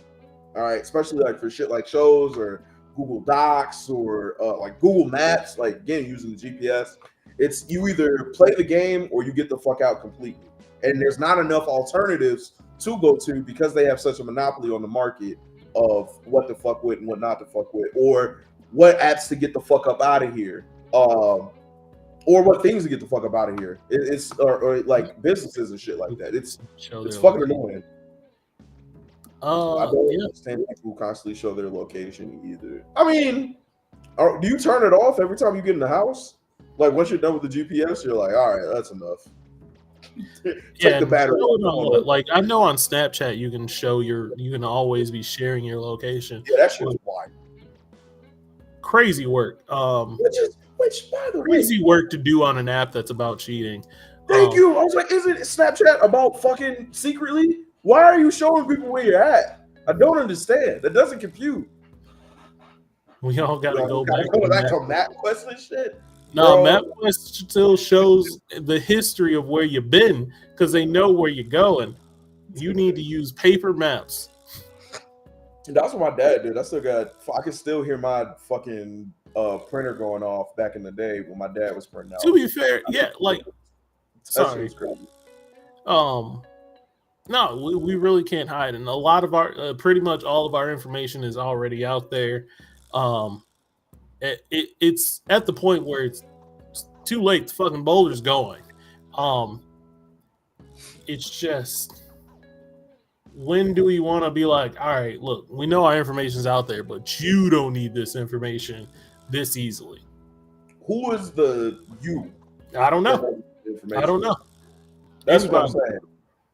All right, especially like for shit like shows or Google Docs or like Google Maps, like again using the GPS. It's you either play the game or you get the fuck out completely. And there's not enough alternatives to go to because they have such a monopoly on the market of what to fuck with and what not to fuck with, or what apps to get the fuck up out of here, or what things to get the fuck up out of here. It's or like businesses and shit like that. It's fucking annoying. I don't understand people constantly show their location either. I mean, do you turn it off every time you get in the house? Like once you're done with the GPS, you're like, all right, that's enough. Take the battery off. Like I know on Snapchat you can always be sharing your location. Yeah, that shit was wild. Crazy work. Which by the way, crazy work to do on an app that's about cheating. Thank you. I was like, isn't Snapchat about fucking secretly? Why are you showing people where you're at? I don't understand. That doesn't compute. We all gotta go back to MapQuest and shit. No, MapQuest still shows the history of where you've been because they know where you're going. You need to use paper maps. That's what my dad did. I can still hear my fucking printer going off back in the day when my dad was printing out. To be fair, yeah, like sorry. No, we really can't hide, and a lot of our, pretty much all of our information is already out there. It's at the point where it's too late. The fucking boulder's going. It's just, when do we want to be like, all right, look, we know our information's out there, but you don't need this information this easily. Who is the you? I don't know. I don't know. That's what I'm saying.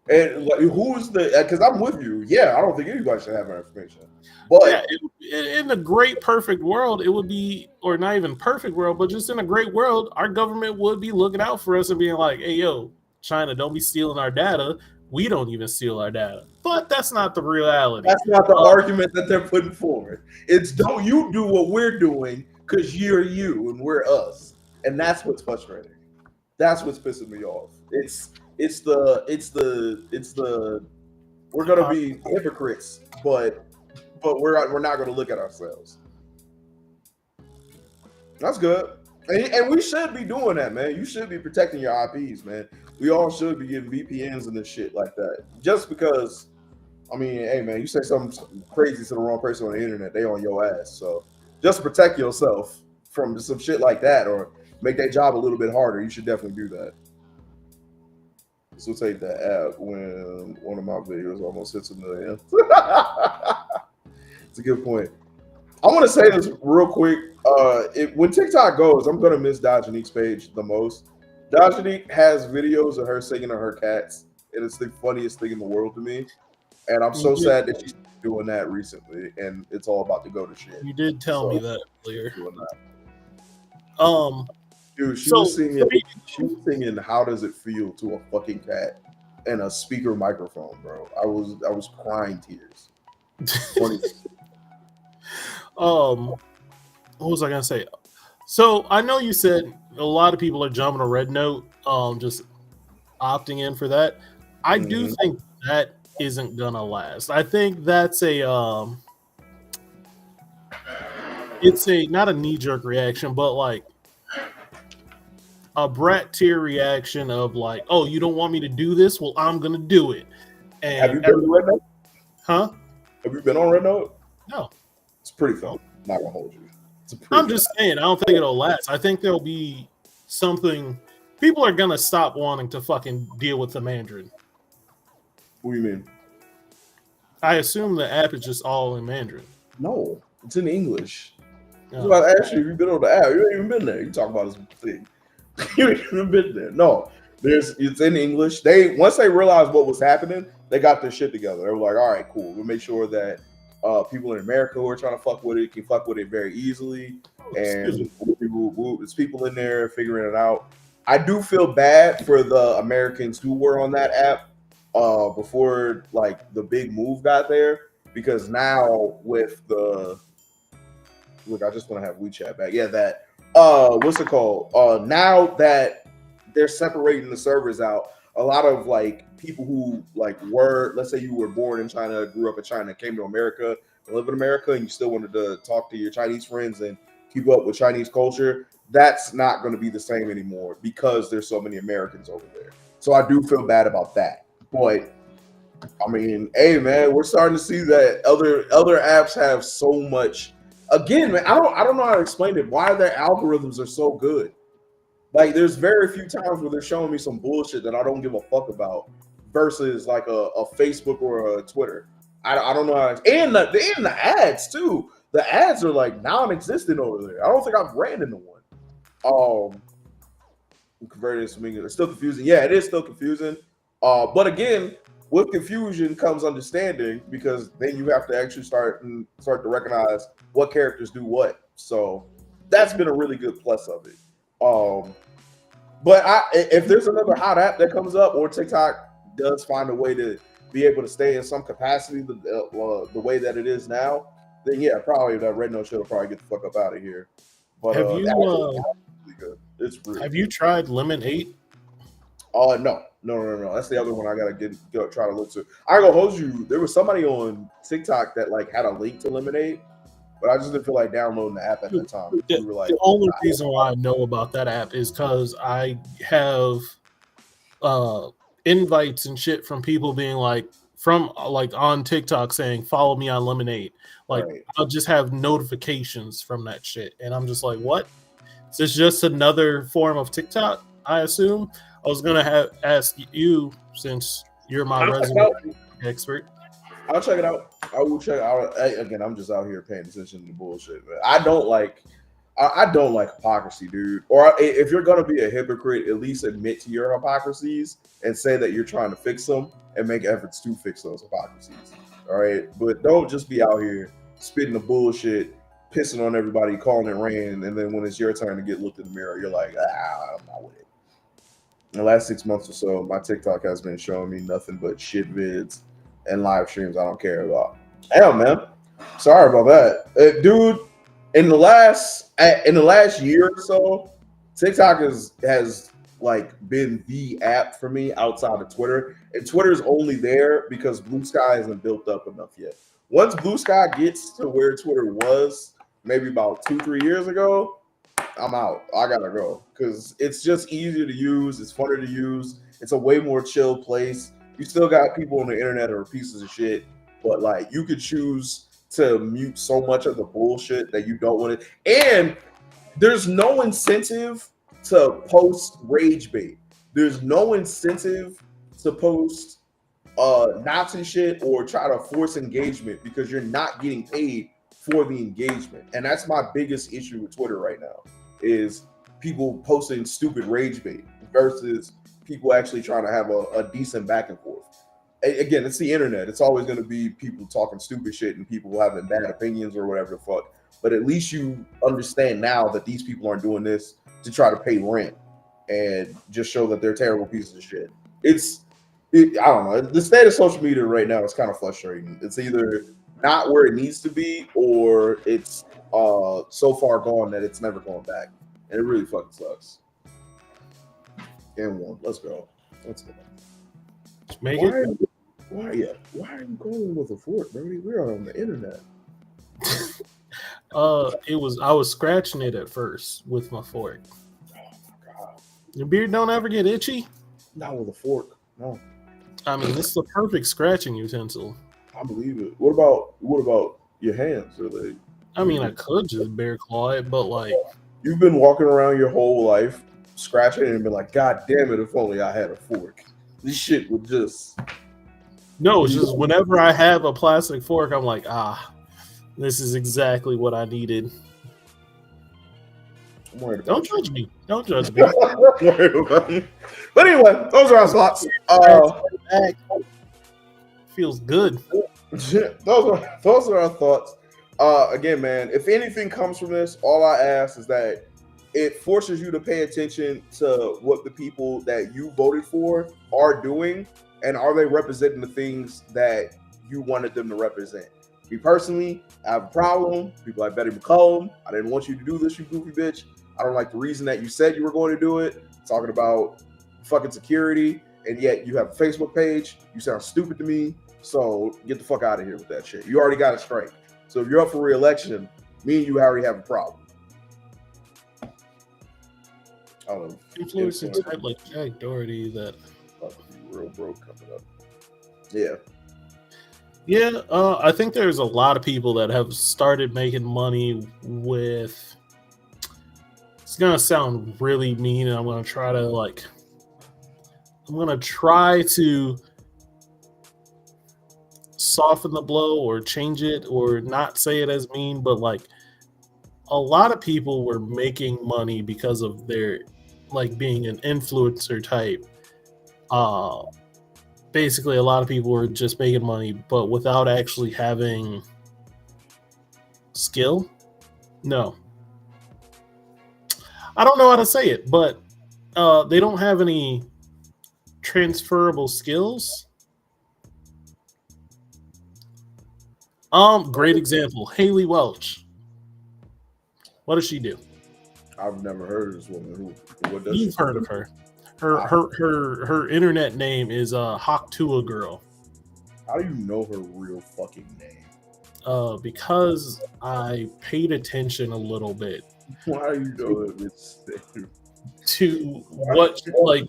And like, who's the? Because I'm with you. Yeah, I don't think anybody should have our information. But yeah, in a great perfect world, it would be, or not even perfect world, but just in a great world, our government would be looking out for us and being like, "Hey, yo, China, don't be stealing our data. We don't even steal our data." But that's not the reality. That's not the argument that they're putting forward. It's don't you do what we're doing because you're you and we're us, and that's what's frustrating. That's what's pissing me off. It's the we're gonna be hypocrites, but we're not gonna look at ourselves. That's good, and we should be doing that, man. You should be protecting your IPs, man. We all should be getting VPNs and this shit like that. Just because, I mean, hey, man, you say something crazy to the wrong person on the internet, they on your ass. So just to protect yourself from some shit like that, or make that job a little bit harder, you should definitely do that. So take that app when one of my videos almost hits 1 million. It's a good point. I want to say this real quick. When TikTok goes, I'm going to miss Dajanique's page the most. Dajanique has videos of her singing to her cats, and it's the funniest thing in the world to me. And I'm so sad that she's doing that recently, and it's all about to go to shit. You did tell me that earlier. Dude, she was singing "How Does It Feel" to a fucking cat and a speaker microphone, bro. I was crying tears. Funny. What was I gonna say? So I know you said a lot of people are jumping a red note, just opting in for that. I do think that isn't gonna last. I think that's it's not a knee-jerk reaction, but like a brat tier reaction of like, oh, you don't want me to do this? Well, I'm gonna do it. And have you been on Red Note? Huh? Have you been on Red Note? No. It's pretty fun. Not gonna hold you. I'm just saying, I don't think it'll last. I think there'll be something. People are gonna stop wanting to fucking deal with the Mandarin. What do you mean? I assume the app is just all in Mandarin. No, it's in English. I was about to ask you if you've been on the app. You ain't even been there. You talk about this thing. You ain't even been there. No, It's in English. Once they realized what was happening, they got their shit together. They were like, all right, cool. We'll make sure that people in America who are trying to fuck with it can fuck with it very easily. And it's people in there figuring it out. I do feel bad for the Americans who were on that app before like the big move got there, because now with the look, I just want to have WeChat back. Yeah, that what's it called? Now that they're separating the servers out, a lot of like people who like were, let's say you were born in China, grew up in China, came to America, live in America, and you still wanted to talk to your Chinese friends and keep up with Chinese culture, that's not going to be the same anymore because there's so many Americans over there. So I do feel bad about that. But I mean, hey man, we're starting to see that other apps have so much. Again, man, I don't know how to explain it. Why their algorithms are so good. Like, there's very few times where they're showing me some bullshit that I don't give a fuck about versus like a Facebook or a Twitter. I don't know how to, and the ads too. The ads are like non-existent over there. I don't think I've ran into one. Converted to English. It's still confusing. Yeah, it is still confusing. But again, with confusion comes understanding, because then you have to actually start to recognize what characters do what. So that's been a really good plus of it. But if there's another hot app that comes up, or TikTok does find a way to be able to stay in some capacity the way that it is now, then yeah, probably that Red Note shit will probably get the fuck up out of here. But have you really good. It's really have you tried Lemon8? No. That's the other one I gotta try to look to. I ain't gonna hold you. There was somebody on TikTok that like had a link to Lemon8, but I just didn't feel like downloading the app at that time. The only reason why I know about that app is because I have invites and shit from people being like, from like on TikTok saying follow me on Lemon8. Like, right. I'll just have notifications from that shit, and I'm just like, what? Is this just another form of TikTok? I assume. I was gonna ask you, since you're my resume expert. I'll check it out. I will check it out. Again, I'm just out here paying attention to bullshit. Man. I don't like hypocrisy, dude. Or if you're gonna be a hypocrite, at least admit to your hypocrisies and say that you're trying to fix them and make efforts to fix those hypocrisies. All right, but don't just be out here spitting the bullshit, pissing on everybody, calling it rain, and then when it's your turn to get looked in the mirror, you're like, I'm not with it. In the last 6 months or so, my TikTok has been showing me nothing but shit vids and live streams I don't care about. Damn, man. Sorry about that. Dude, in the last year or so, TikTok has like been the app for me outside of Twitter. And Twitter's only there because Blue Sky isn't built up enough yet. Once Blue Sky gets to where Twitter was maybe about 2-3 years ago, I'm out. I gotta go because it's just easier to use. It's funner to use. It's a way more chill place. You still got people on the internet who are pieces of shit, but like you could choose to mute so much of the bullshit that you don't want it. And there's no incentive to post rage bait. There's no incentive to post Nazi shit or try to force engagement because you're not getting paid for the engagement. And that's my biggest issue with Twitter right now, is people posting stupid rage bait versus people actually trying to have a decent back and forth. Again, it's the internet. It's always going to be people talking stupid shit and people having bad opinions or whatever the fuck. But at least you understand now that these people aren't doing this to try to pay rent and just show that they're terrible pieces of shit. I don't know. The state of social media right now is kind of frustrating. It's either not where it needs to be, or it's so far gone that it's never going back, and it really fucking sucks. Game one, let's go. Let's make it. Why are you going with a fork, Brody? We're on the internet. I was scratching it at first with my fork. Oh my god! Your beard don't ever get itchy? Not with a fork, no. I mean, this is a perfect scratching utensil. I believe it. What about your hands? Are they? I mean, I could just bear claw it, but like, you've been walking around your whole life scratching it and been like, God damn it! If only I had a fork. This shit would just. No, it's just whenever I have a plastic fork, I'm like, this is exactly what I needed. I'm worried about Don't judge me. Don't judge me. I'm worried about me. But anyway, those are our thoughts. Feels good. Those are our thoughts. Again, man, if anything comes from this, all I ask is that it forces you to pay attention to what the people that you voted for are doing, and are they representing the things that you wanted them to represent. Me personally, I have a problem. People like Betty McCollum, I didn't want you to do this, you goofy bitch. I don't like the reason that you said you were going to do it, talking about fucking security, and yet you have a Facebook page. You sound stupid to me, so get the fuck out of here with that shit. You already got a strike. So if you're up for re-election, me and you already have a problem. I don't know. Influencing type like Jack Doherty that real broke coming up. Yeah. Yeah, I think there's a lot of people that have started making money with. It's gonna sound really mean, and I'm gonna try to soften the blow or change it or not say it as mean, but like a lot of people were making money because of their like being an influencer type. Basically a lot of people were just making money but without actually having skill. No, I don't know how to say it, but they don't have any transferable skills. Great example, Haley Welch. What does she do? I've never heard of this woman. What does You've heard of her. Her internet name is Hawktua Girl. How do you know her real fucking name? Because I paid attention a little bit. Why do you know this to what like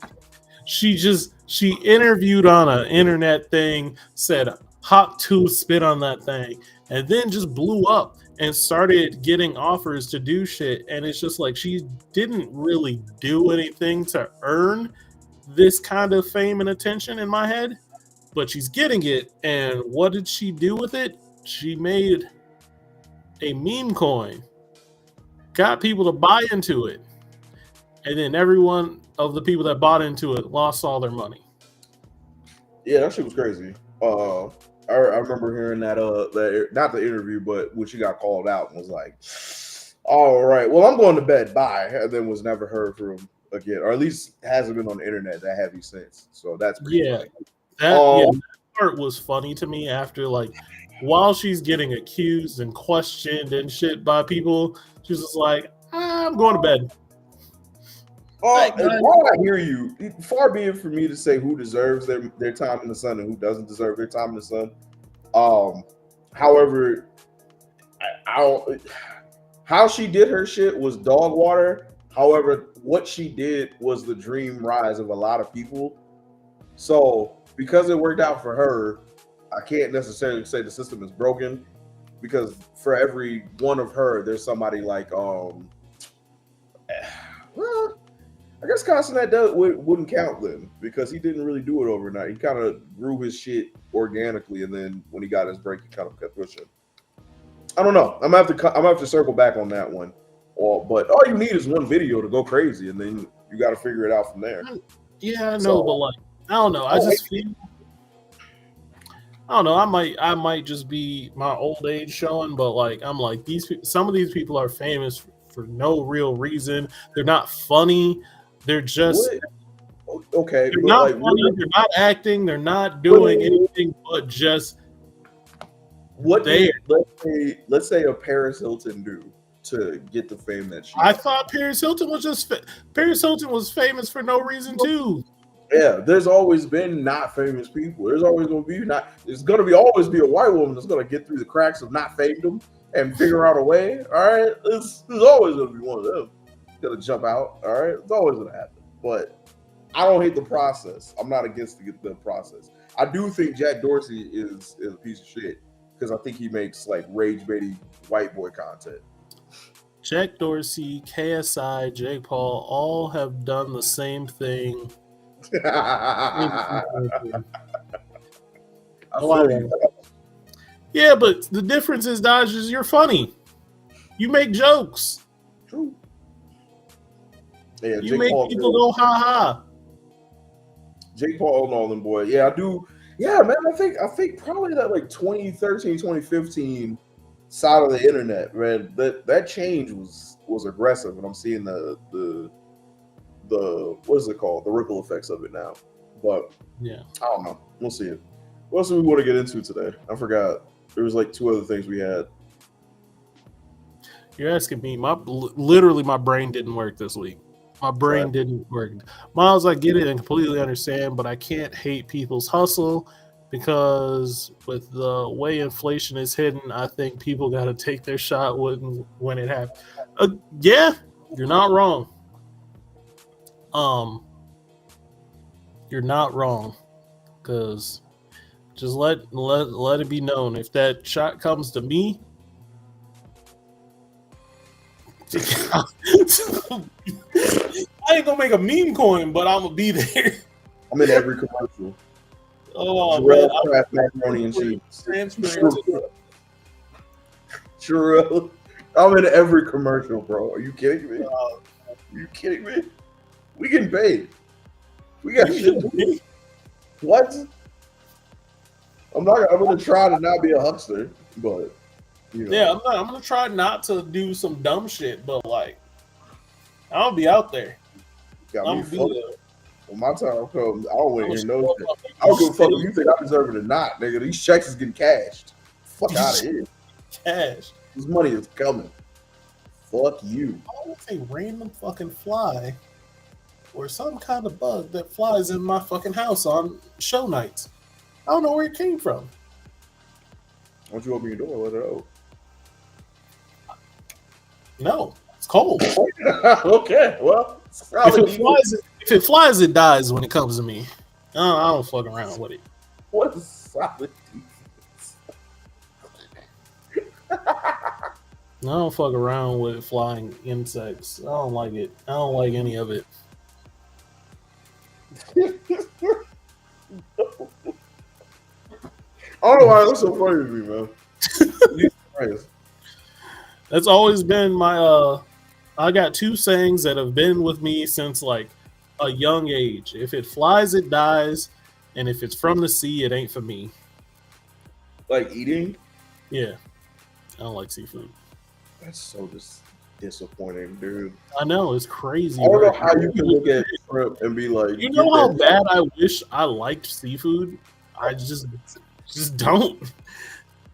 she interviewed on an internet thing, said Hawktua spit on that thing, and then just blew up and started getting offers to do shit. And it's just like she didn't really do anything to earn this kind of fame and attention in my head, but she's getting it. And what did she do with it? She made a meme coin, got people to buy into it, and then every one of the people that bought into it lost all their money. Yeah, that shit was crazy. I remember hearing that not the interview, but when she got called out and was like, all right, well, I'm going to bed, bye, and then was never heard from again, or at least hasn't been on the internet that heavy since. So that's pretty funny. That part was funny to me. After like while she's getting accused and questioned and shit by people, she's just like, I'm going to bed. While I hear you, far be it for me to say who deserves their time in the sun and who doesn't deserve their time in the sun. However, how she did her shit was dog water. However, what she did was the dream rise of a lot of people. So because it worked out for her, I can't necessarily say the system is broken, because for every one of her, there's somebody like well, I guess Castanet wouldn't count then, because he didn't really do it overnight. He kind of grew his shit organically, and then when he got his break, he kind of kept pushing. I don't know. I'm gonna have to circle back on that one. But all you need is one video to go crazy, and then you got to figure it out from there. Yeah, I know, but like I don't know. I just feel. I don't know. I might just be my old age showing, but like I'm like some of these people are famous for no real reason. They're not funny. They're just okay. They're not like, funny. They're not acting. They're not doing anything but just what let's say a Paris Hilton do to get the fame that she. I thought Paris Hilton was famous for no reason too. Yeah, there's always been not famous people. There's always going to be not. There's going to always be a white woman that's going to get through the cracks of not famedom and figure out a way. All right, there's always going to be one of them going to jump out. All right, it's always going to happen. But I don't hate the process. I'm not against the process. I do think Jack Dorsey is a piece of shit, because I think he makes like rage baity white boy content. Jack Dorsey, KSI, Jake Paul all have done the same thing. Yeah, but the difference is, Dodge, is you're funny. You make jokes. True. Yeah, you make people go ha ha. Jake Paul and all them boy. Yeah, I do. Yeah, man, I think probably that like 2013, 2015 side of the internet, man, that change was aggressive, and I'm seeing the what is it called? The ripple effects of it now. But yeah, I don't know. We'll see it. What else do we want to get into today? I forgot. There was like 2 other things we had. You're asking me. Literally, my brain didn't work this week. My brain didn't work. Miles, I get it and completely understand, but I can't hate people's hustle because with the way inflation is hitting, I think people got to take their shot when it happens. Yeah, you're not wrong. You're not wrong, because just let it be known, if that shot comes to me, I ain't gonna make a meme coin, but I'm gonna be there. I'm in every commercial. Oh man, Kraft macaroni and cheese. Sure. I'm in every commercial, bro. Are you kidding me? Are you kidding me? We getting paid. We got shit. What? I'm gonna try to not be a huckster, but you know. Yeah, I'm gonna try not to do some dumb shit, but like I'll be out there. I'm be there. When my time comes, I don't want to hear no shit. I don't give a fuck if you think I deserve it or not, nigga. These checks is getting cashed. Fuck out of here. Cash. This money is coming. Fuck you. I would say random fucking fly or some kind of bug that flies in my fucking house on show nights. I don't know where it came from. Why don't you open your door and let it out? No, it's cold. Okay, well, if it flies, it dies when it comes to me. I don't fuck around with it. What is solid defense? I don't fuck around with flying insects. I don't like it. I don't like any of it. I don't know why that's so funny to me, man. That's always been my I got 2 sayings that have been with me since like a young age. If it flies, it dies, and if it's from the sea, it ain't for me. Like eating? Yeah. I don't like seafood. That's so disappointing, dude. I know, it's crazy. I don't know how you can look at shrimp and be like, you know how bad I wish I liked seafood? I just don't.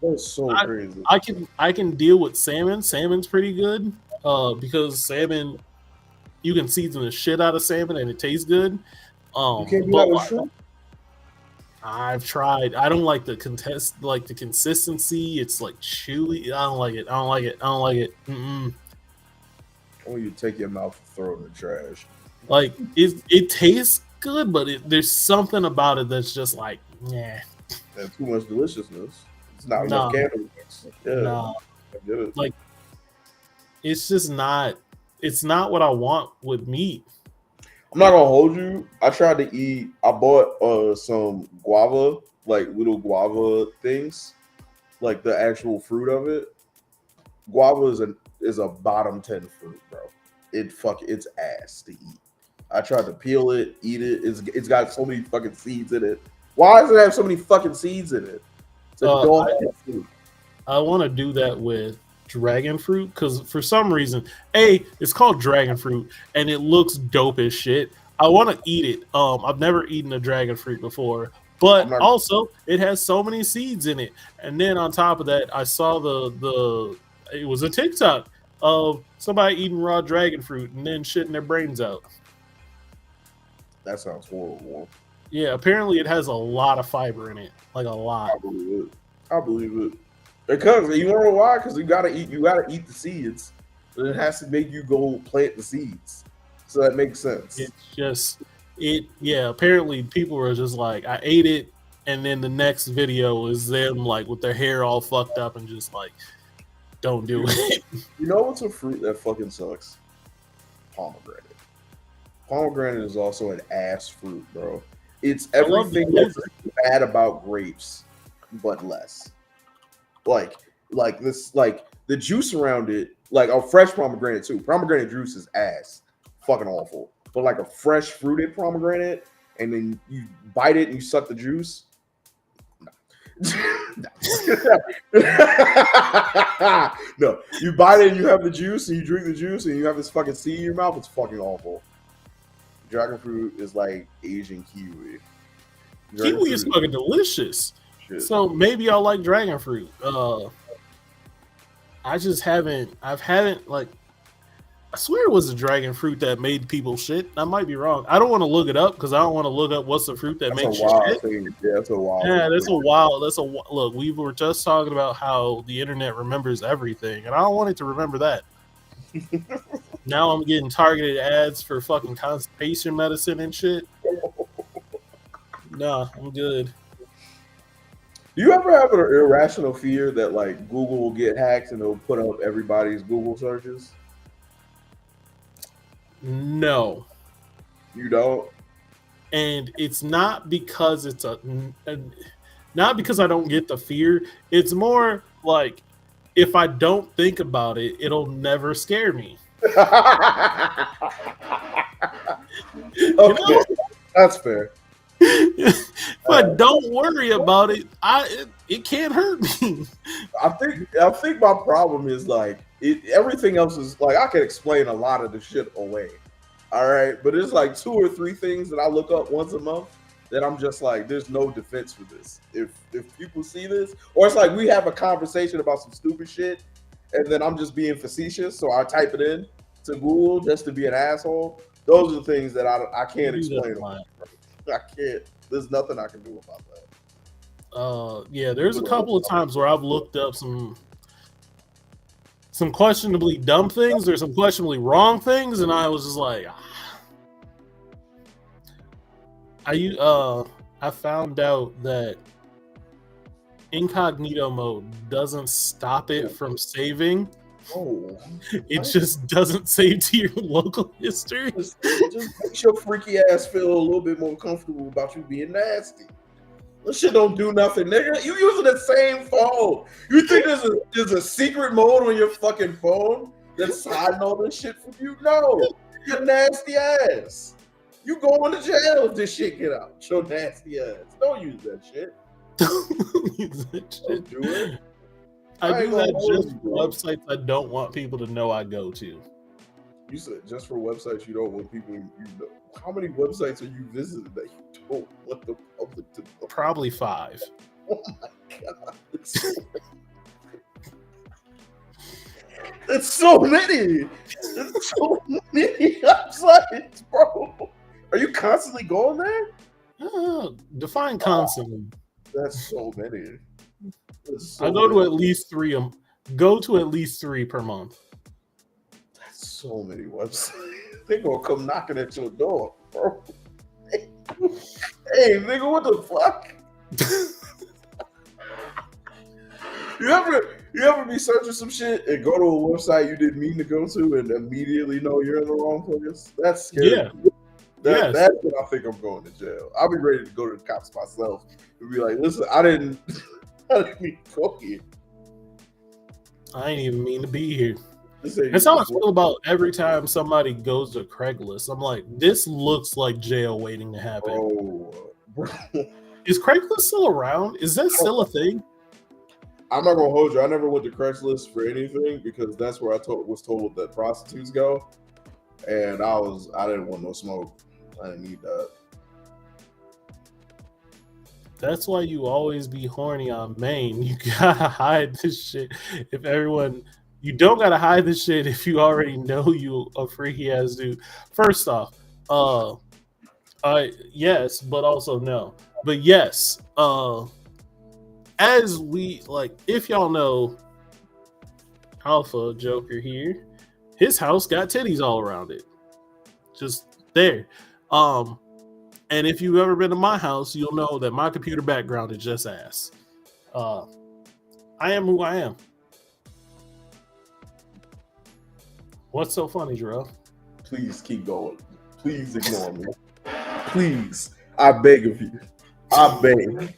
That's so crazy. I can deal with salmon. Salmon's pretty good because salmon, you can season the shit out of salmon and it tastes good. You can't do that with shrimp? I've tried. I don't like the consistency. It's like chewy. I don't like it. I don't like it. Mm-mm. Or you take your mouth and throw it in the trash. Like it tastes good, but there's something about it that's just like, yeah. And too much deliciousness. It's not enough calories. Yeah, nah. I get it. Like, it's just not. It's not what I want with meat. I'm not gonna hold you. I tried to eat. I bought some guava, like little guava things, like the actual fruit of it. Guava is a bottom 10 fruit, bro. It's ass to eat. I tried to peel it, eat it. It's got so many fucking seeds in it. Why does it have so many fucking seeds in it? It's a fruit. I want to do that with dragon fruit because for some reason, it's called dragon fruit and it looks dope as shit. I want to eat it. I've never eaten a dragon fruit before, but also it has so many seeds in it. And then on top of that, I saw it was a TikTok of somebody eating raw dragon fruit and then shitting their brains out. That sounds horrible. Yeah, apparently it has a lot of fiber in it, like a lot. I believe it. Because you know why? Because you gotta eat the seeds. And it has to make you go plant the seeds. So that makes sense. It's just apparently people were just like, I ate it, and then the next video is them like with their hair all fucked up and just like, don't do it. You know what's a fruit that fucking sucks? Pomegranate. Pomegranate is also an ass fruit, bro. It's everything that's bad about grapes, but less. Like the juice around it, like a fresh pomegranate too. Pomegranate juice is ass. fucking awful. But like a fresh fruited pomegranate, and then you bite it and you suck the juice. No, you bite it and you have the juice and you drink the juice and you have this fucking seed in your mouth. It's fucking awful. Dragon fruit is like Asian kiwi. Kiwi is fucking delicious. Shit. So maybe I'll like dragon fruit. I haven't like, I swear it was a dragon fruit that made people shit. I might be wrong. I don't want to look it up because I don't want to look up what's the fruit that makes you shit. Yeah, that's a wild. Yeah, look. We were just talking about how the internet remembers everything, and I don't want it to remember that. Now I'm getting targeted ads for fucking constipation medicine and shit. Nah, I'm good. Do you ever have an irrational fear that like Google will get hacked and they'll put up everybody's Google searches? No. You don't? And it's not because not because I don't get the fear. It's more like if I don't think about it, it'll never scare me. Okay, that's fair. If I don't worry about it, it can't hurt me. I think my problem is like everything else is like I can explain a lot of the shit away. All right, but there's like 2 or 3 things that I look up once a month that I'm just like, there's no defense for this. If people see this, or it's like we have a conversation about some stupid shit, and then I'm just being facetious, so I type it in to Google just to be an asshole. Those are the things that I can't explain. I can't. There's nothing I can do about that. Yeah, there's a couple of times where I've looked up some questionably dumb things or some questionably wrong things, and I was just like, I found out that incognito mode doesn't stop it from saving. Oh, it just doesn't save to your local history. Just makes your freaky ass feel a little bit more comfortable about you being nasty. This shit don't do nothing, nigga. You using the same phone. You think there's a secret mode on your fucking phone that's hiding all this shit from you? No, your nasty ass. You going to jail if this shit get out. Your nasty ass. Don't use that shit. Don't use that shit. Don't do it. I do that just for websites I don't want people to know I go to. You said just for websites you don't want people you know. How many websites are you visiting that you don't want the public to know? Probably 5. Oh my god. It's so many. It's so many websites, bro. Are you constantly going there? Define constantly. That's so many. I go to at least 3. Go to at least 3 per month. That's so many websites. They're gonna come knocking at your door, bro. Hey, nigga, what the fuck? You ever be searching some shit and go to a website you didn't mean to go to and immediately know you're in the wrong place? That's scary. Yeah. That's when I think I'm going to jail. I'll be ready to go to the cops myself and be like, listen, I didn't mean to go here. I ain't even mean to be here. That's how I feel about every time somebody goes to Craigslist. I'm like, this looks like jail waiting to happen. Bro. Is Craigslist still around? Is that still a thing? I'm not gonna hold you. I never went to Craigslist for anything because that's where I was told that prostitutes go, and I didn't want no smoke. I didn't need that. That's why you always be horny on Maine. You gotta hide this shit. You don't gotta hide this shit if you already know you a freaky ass dude. First off, yes, but also no. But yes, as we like, if y'all know Alpha Joker here, his house got titties all around it. Just there. And if you've ever been to my house, you'll know that my computer background is just ass. I am who I am. What's so funny, Jarrell? Please keep going. Please ignore me. Please. I beg of you. I beg.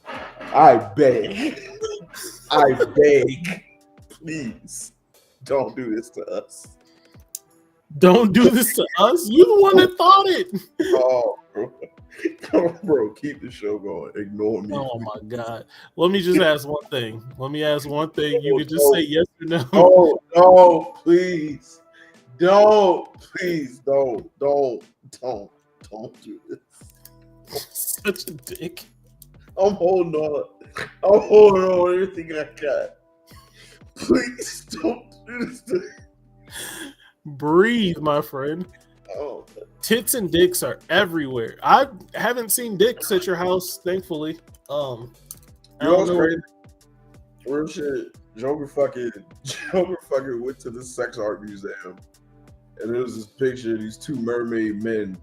I beg. I beg. Please don't do this to us. Don't do this to us. You the one that thought it. Oh, bro, keep the show going. Ignore me. Oh my God. Let me just ask one thing. Let me ask one thing. You can just say yes or no. No, please. Please don't do this. Such a dick. I'm holding on everything I got. Please don't do this to me. Breathe, my friend. Oh. Tits and dicks are everywhere. I haven't seen dicks at your house, thankfully. You know what's crazy? Real shit. Joker fucking went to the sex art museum, and there was this picture of these two mermaid men,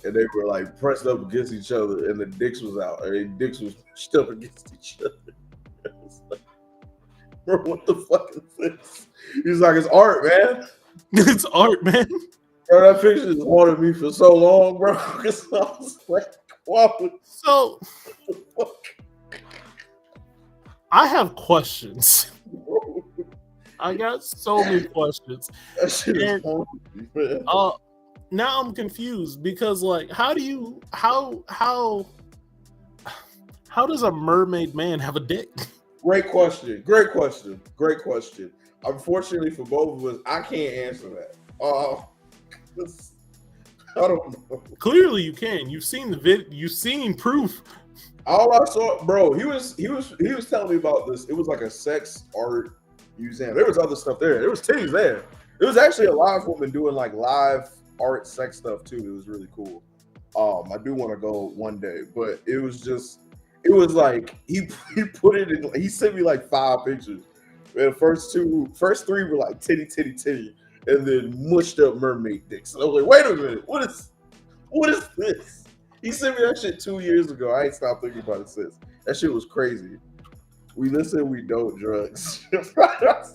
and they were like pressed up against each other, and the dicks was out, and their dicks was pushed up against each other. Like, bro, what the fuck is this? He's like, it's art, man. It's art, man. Bro, that picture just haunted me for so long, bro. Because I was like, wow. So, I have questions. I got so many questions. That shit is haunting me, man. Now I'm confused because, like, how does a mermaid man have a dick? Great question. Unfortunately for both of us, I can't answer that. I don't know. Clearly, you can. You've seen the vid. You've seen proof. All I saw, bro, he was telling me about this. It was like a sex art museum. There was other stuff there. There was titties there. There was actually a live woman doing like live art sex stuff too. It was really cool. I do want to go one day, but it was like he put it in. He sent me like 5 pictures. And the first 3 were like titty, and then mushed up mermaid dicks. And I was like, wait a minute, what is this? He sent me that shit 2 years ago. I ain't stopped thinking about it since. That shit was crazy. We listen, we don't drugs.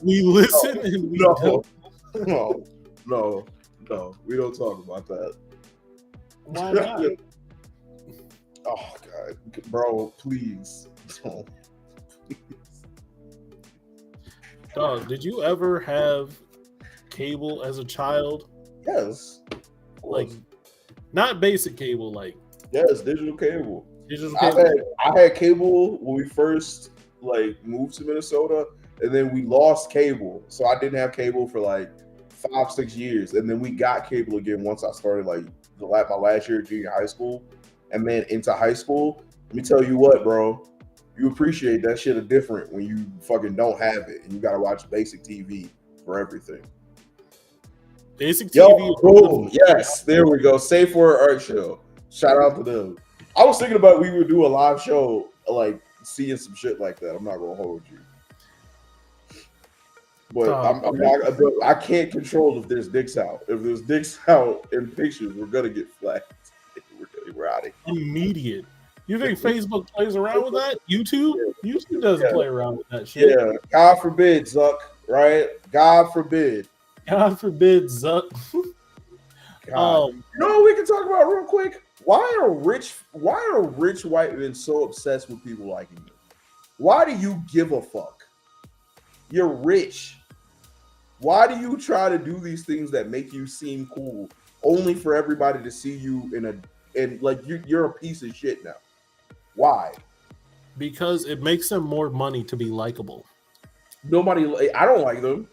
We listen and we don't. No, we don't talk about that. Why not? Oh God, bro, please don't. Dog, did you ever have cable as a child? Yes. Like, not basic cable, like yes, digital cable. Digital cable. I had cable when we first like moved to Minnesota, and then we lost cable, so I didn't have cable for like 5-6 years, and then we got cable again once I started like my last year of junior high school, and then into high school. Let me tell you what, bro. You appreciate that shit different when you fucking don't have it and you gotta watch basic TV for everything. Basic TV. Yo, boom. Yes, there we go. Safe for Art Show. Shout out to them. I was thinking about we would do a live show, like seeing some shit like that. I'm not gonna hold you, but I'm not. I can't control if there's dicks out. If there's dicks out in pictures, we're gonna get flagged. We're out of here. Immediate. You think Facebook plays around with that? YouTube doesn't play around with that shit. Yeah, God forbid, Zuck. Right? God forbid. God forbid, Zuck. You know what we can talk about real quick? Why are rich white men so obsessed with people liking you? Why do you give a fuck? You're rich. Why do you try to do these things that make you seem cool only for everybody to see you in like you're a piece of shit now? Why? Because it makes them more money to be likable. I don't like them.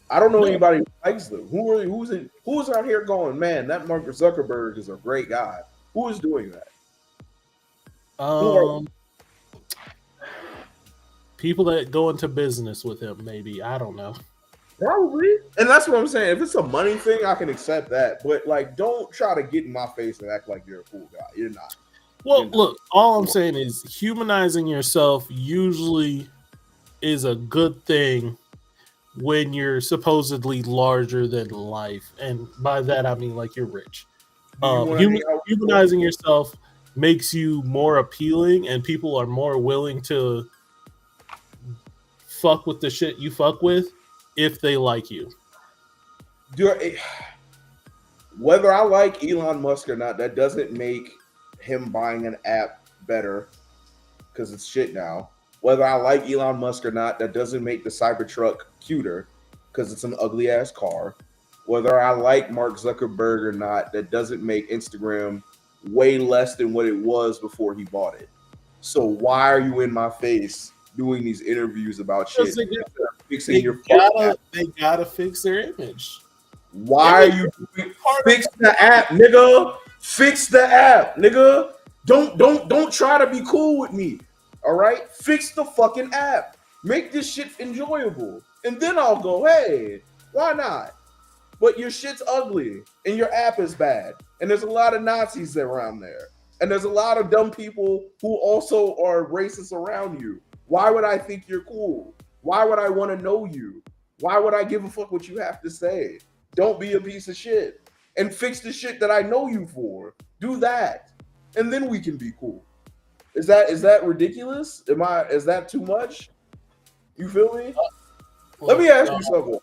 I don't know anybody who likes them. Who's out here going, man, that Mark Zuckerberg is a great guy? Who is doing that? People that go into business with him, maybe. I don't know. Probably. And that's what I'm saying. If it's a money thing, I can accept that. But like, don't try to get in my face and act like you're a cool guy. You're not. Well, look, all I'm saying is humanizing yourself usually is a good thing when you're supposedly larger than life. And by that, I mean like you're rich. Humanizing yourself makes you more appealing and people are more willing to fuck with the shit you fuck with if they like you. Whether I like Elon Musk or not, that doesn't make him buying an app better because it's shit now. Whether I like Elon Musk or not, that doesn't make the Cybertruck cuter because it's an ugly ass car. whether I like Mark Zuckerberg or not, that doesn't make Instagram way less than what it was before he bought it. So why are you in my face doing these interviews about shit? They gotta fix their image. Why are you doing? Fix the app, nigga? Fix the app, nigga. Don't try to be cool with me. All right? Fix the fucking app. Make this shit enjoyable. And then I'll go, hey, why not? But your shit's ugly and your app is bad. And there's a lot of Nazis around there. And there's a lot of dumb people who also are racist around you. Why would I think you're cool? Why would I want to know you? Why would I give a fuck what you have to say? Don't be a piece of shit. And fix the shit that I know you for. Do that. And then we can be cool. Is that ridiculous? Is that too much? You feel me? Let me ask you something.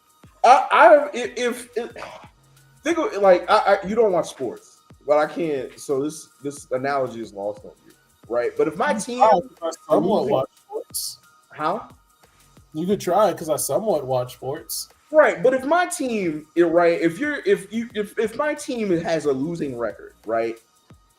Think of like you don't watch sports, but I can't. So this analogy is lost on you, right? But if my team, I somewhat watch sports. How? You could try because I somewhat watch sports. Right, but if my team, right, if my team has a losing record, right,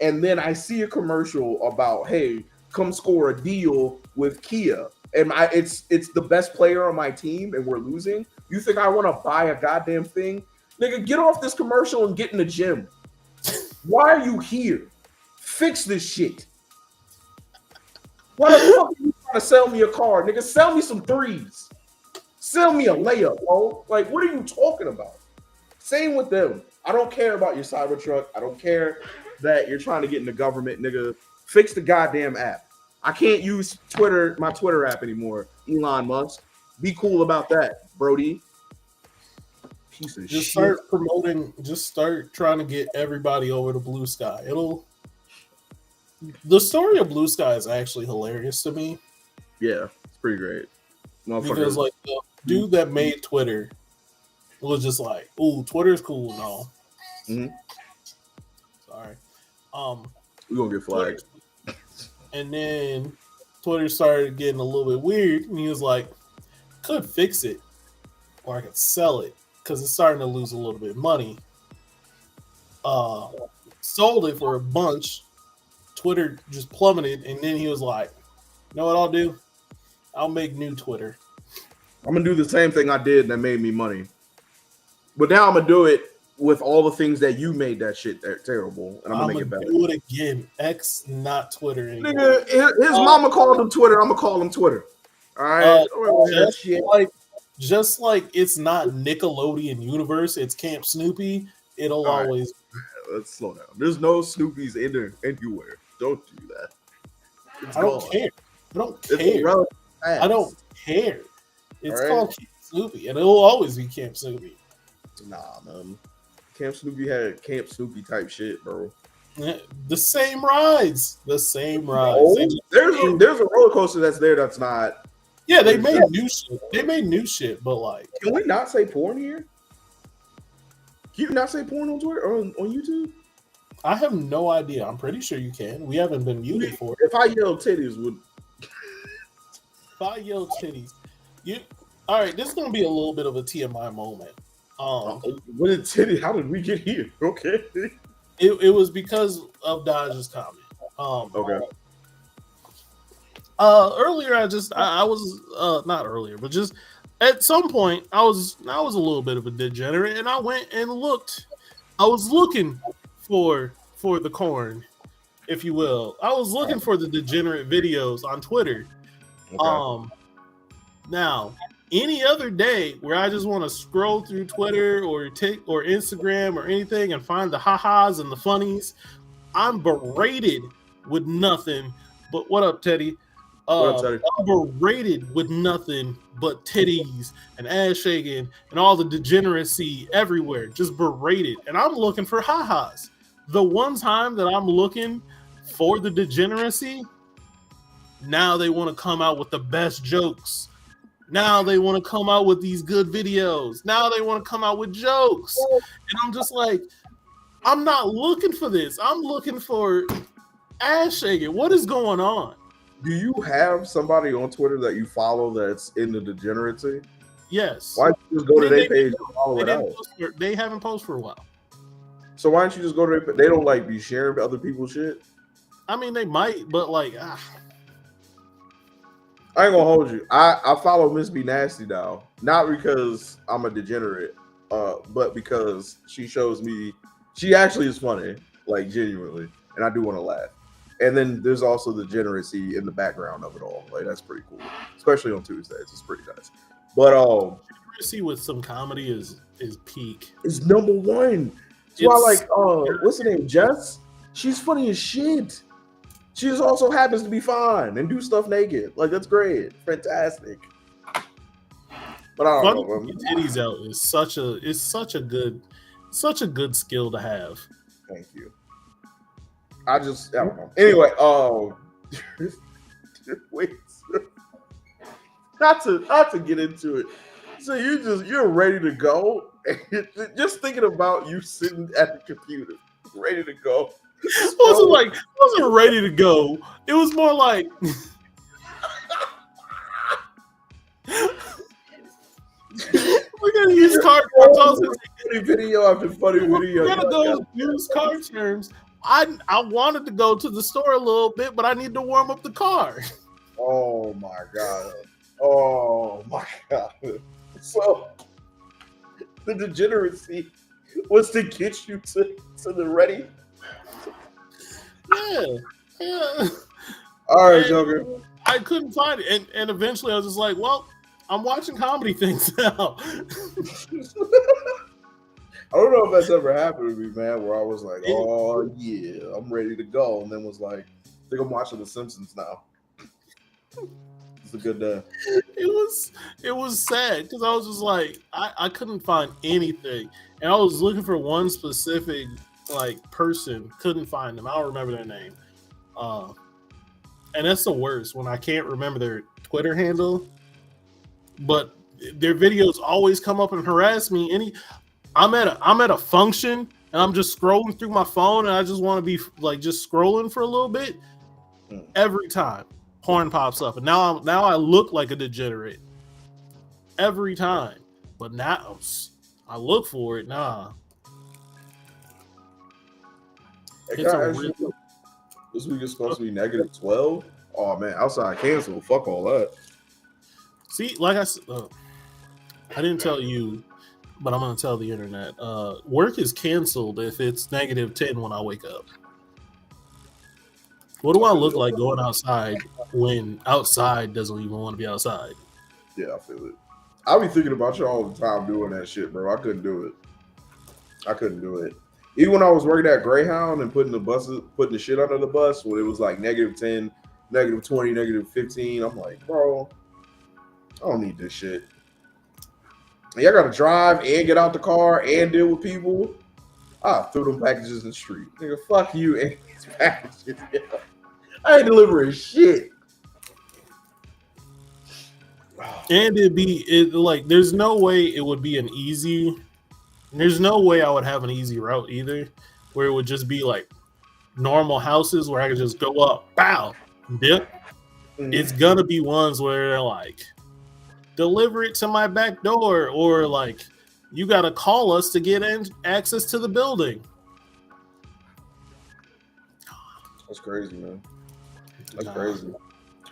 and then I see a commercial about, hey, come score a deal with Kia, and it's the best player on my team, and we're losing. You think I want to buy a goddamn thing? Nigga, get off this commercial and get in the gym. Why are you here? Fix this shit. Why the fuck are you trying to sell me a car? Nigga, sell me some threes. Sell me a layup, bro. Like, what are you talking about? Same with them. I don't care about your Cybertruck. I don't care that you're trying to get in the government, nigga. Fix the goddamn app. I can't use my Twitter app anymore, Elon Musk. Be cool about that, Brody. Piece of shit. Start trying to get everybody over to Blue Sky. The story of Blue Sky is actually hilarious to me. Yeah, it's pretty great. Because like the dude that made Twitter was just like, "Ooh, Twitter's cool and all." Mm-hmm. Sorry, we're gonna get flagged. And then Twitter started getting a little bit weird, and he was like, "Could fix it, or I could sell it because it's starting to lose a little bit of money." Sold it for a bunch. Twitter just plummeted, and then he was like, "You know what I'll do? I'll make new Twitter. I'm gonna do the same thing I did that made me money, but now I'm gonna do it with all the things that you made that shit terrible, and I'm gonna make it better. Do it again. X, not Twitter anymore. Nigga, his mama called him Twitter. I'm gonna call him Twiter. All right. Just like it's not Nickelodeon Universe, it's Camp Snoopy. It'll all always. Let's slow down. There's no Snoopies anywhere. Don't do that. I don't care. I don't care. It's called Camp Snoopy, and it'll always be Camp Snoopy. Nah, man. Camp Snoopy had Camp Snoopy type shit, bro. The same rides. Oh, there's a roller coaster that's there that's not. Yeah, they made new shit. But like, can we not say porn here? Can you not say porn on Twitter or on YouTube? I have no idea. I'm pretty sure you can. We haven't been muted for it. If I yell titties, If I yell titties, all right. This is gonna be a little bit of a TMI moment. What did titty? How did we get here? Okay. It was because of Dodge's comment. Okay. Earlier, I was not earlier, but just at some point, I was a little bit of a degenerate, and I went and looked. I was looking for the corn, if you will. I was looking for the degenerate videos on Twitter. Okay. Now, any other day where I just want to scroll through Twitter or Instagram or anything and find the ha-has and the funnies, I'm berated with nothing but what up, Teddy? I'm berated with nothing but titties and ass shaking and all the degeneracy everywhere, just berated. And I'm looking for ha-has. The one time that I'm looking for the degeneracy, now they want to come out with the best jokes. Now they want to come out with these good videos. Now they want to come out with jokes. And I'm just like, I'm not looking for this. I'm looking for ass shaking. What is going on? Do you have somebody on Twitter that you follow that's in the degeneracy? Yes. Why don't you just go to their page and follow it out? They haven't posted for a while. So why don't you just go to their? They don't like be sharing other people's shit. I mean, they might, but like, I ain't gonna hold you. I follow Miss B Nasty now, not because I'm a degenerate, but because she shows me she actually is funny, like genuinely, and I do want to laugh. And then there's also the degeneracy in the background of it all. Like that's pretty cool, especially on Tuesdays. It's pretty nice. But degeneracy with some comedy is peak. It's number one. That's why, like, what's her name, Jess? She's funny as shit. She just also happens to be fine and do stuff naked. Like that's great, fantastic. But I don't know. Titties out is such a good skill to have. Thank you. I don't know. Anyway, wait. Not to get into it. So you're ready to go. Just thinking about you sitting at the computer, ready to go. I wasn't ready to go. It was more like we're gonna use card terms. Funny video after funny video. We're gonna go use card terms. I wanted to go to the store a little bit, but I need to warm up the car. Oh my god. Oh my god. So the degeneracy was to get you to the ready. Yeah. All right, Joker. I couldn't find it, and eventually I was just like, well, I'm watching comedy things now. I don't know if that's ever happened to me, man, where I was like, oh yeah, I'm ready to go, and then was like, I think I'm watching The Simpsons now. It's a good day. It was sad because I was just like, I couldn't find anything, and I was looking for one specific like person, couldn't find them. I don't remember their name, and that's the worst when I can't remember their Twitter handle. But their videos always come up and harass me. I'm at a function and I'm just scrolling through my phone and I just want to be like just scrolling for a little bit. Every time porn pops up, and now I look like a degenerate every time. But now I look for it. Nah. Hey, this week is supposed to be -12. Oh man, outside canceled. Fuck all that. See, like I said, I didn't tell you, but I'm gonna tell the internet. Work is canceled if it's -10 when I wake up. What do I look like going outside when outside doesn't even want to be outside? Yeah, I feel it. I be thinking about you all the time doing that shit, bro. I couldn't do it. Even when I was working at Greyhound and putting the shit under the bus when it was like -10, -20, -15, I'm like, bro, I don't need this shit. And y'all gotta drive and get out the car and deal with people. I threw them packages in the street. Nigga, fuck you and these packages. I ain't delivering shit. And there's no way it would be an easy. There's no way I would have an easy route either, where it would just be like normal houses where I could just go up, bow, dip. Mm-hmm. It's gonna be ones where they're like, deliver it to my back door, or like, you gotta call us to get access to the building. That's crazy, man. That's crazy.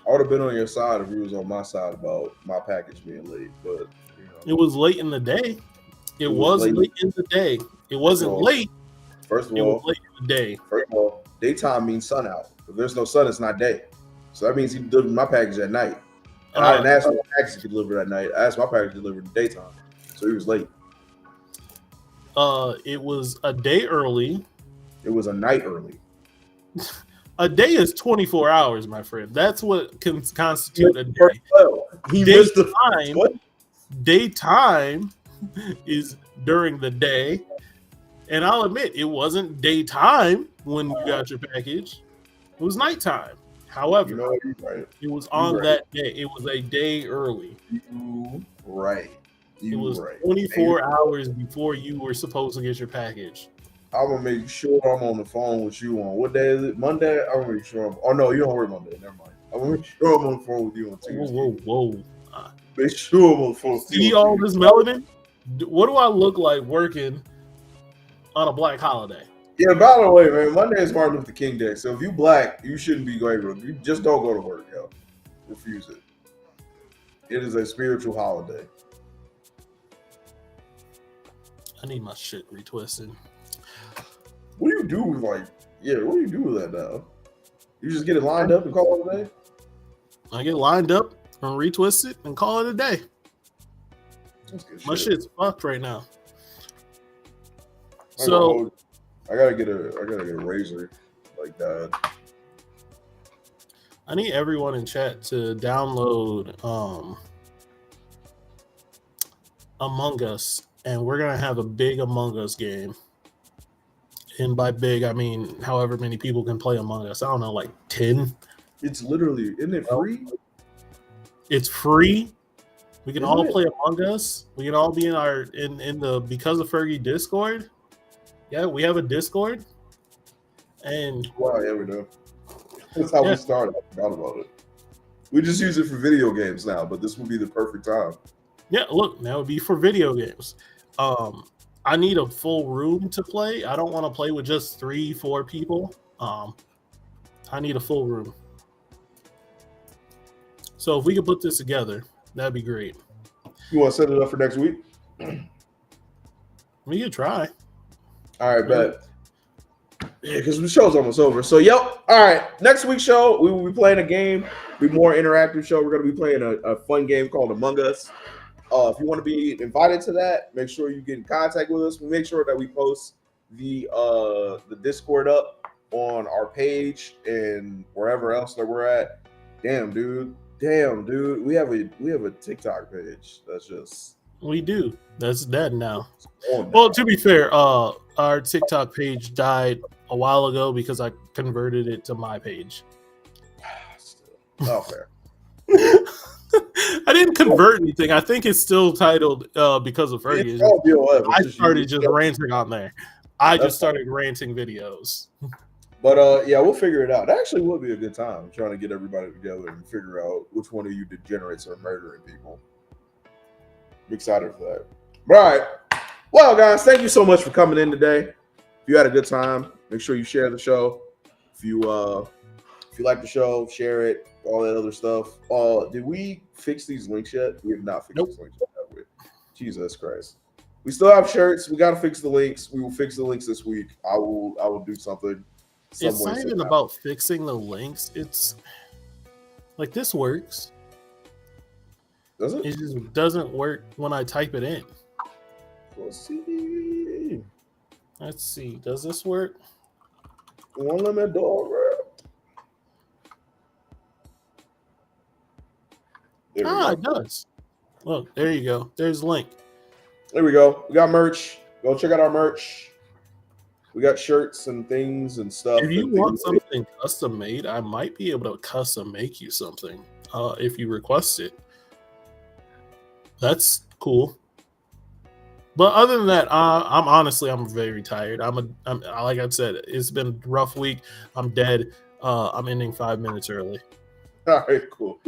I would have been on your side if you was on my side about my package being late, but it was late in the day. It was late in the day. It wasn't late. First of all, it was late in the day. First of all, daytime means sun out. If there's no sun, it's not day. So that means he delivered my package at night. And I didn't ask for my package to be delivered at night. I asked my package to be delivered in the daytime. So he was late. It was a day early. It was a night early. A day is 24 hours, my friend. That's what can constitute a day. He missed the time. Daytime is during the day, and I'll admit it wasn't daytime when you got your package. It was nighttime. However, it was on that day. It was a day early. It was 24 hours before you were supposed to get your package. I'm gonna make sure I'm on the phone with you on what day is it? Monday. I'm gonna make sure. Oh no, you don't work Monday. Never mind. I'm gonna make sure I'm on the phone with you on Tuesday. Whoa! They shoe him on full See all this melanin? What do I look like working on a black holiday? Yeah, by the way, man, Monday is Martin Luther King Day. So if you black, you shouldn't be going to. You just don't go to work, yo. Refuse it. It is a spiritual holiday. I need my shit retwisted. What do you do with what do you do with that now? You just get it lined up and call it a day? I get lined up and retwist it and call it a day. That's good shit. My shit's fucked right now. I gotta get a razor like that. I need everyone in chat to download Among Us, and we're gonna have a big Among Us game. And by big, I mean however many people can play Among Us. I don't know, like 10. It's literally, isn't it free? It's free. We can all Isn't it? play Among Us. We can all be in the Because of Fergie Discord. Yeah, we have a Discord. And Wow, yeah, we do. That's how we started. I forgot about it. We just use it for video games now, but this would be the perfect time. yeah, look, that would be for video games. I need a full room to play. I don't want to play with just 3-4 people. I need a full room. So if we could put this together, that'd be great. You want to set it up for next week? We could try. All right, bet. Yeah, because the show's almost over. So, All right, next week's show, we will be playing a game. Be more interactive show. We're going to be playing a fun game called Among Us. If you want to be invited to that, make sure you get in contact with us. We make sure that we post the Discord up on our page and wherever else that we're at. Damn, dude. We have a TikTok page. That's just We do. That's dead now. Well, to be fair, our TikTok page died a while ago because I converted it to my page. Oh, fair. I didn't convert anything. I think it's still titled Because of Fergie. I started just ranting on there. I just started ranting videos. But yeah, we'll figure it out. It actually would be a good time trying to get everybody together and figure out which one of you degenerates are murdering people. I'm excited for that. All right. Well, guys, thank you so much for coming in today. If you had a good time, make sure you share the show. If you like the show, share it. All that other stuff. Did we fix these links yet? We have not fixed these links yet, have we? Jesus Christ. We still have shirts. We got to fix the links. We will fix the links this week. I will do something. It's not even about fixing the links. It's like this works. Does it? It just doesn't work when I type it in. Let's see. Let's see. Does this work? One limit door. It does. Look, there you go. There's the link. There we go. We got merch. Go check out our merch. We got shirts and things and stuff. If you want something custom made, I might be able to custom make you something if you request it. That's cool. But other than that, I'm very tired. I'm like I said, it's been a rough week. I'm dead. I'm ending 5 minutes early. All right, cool.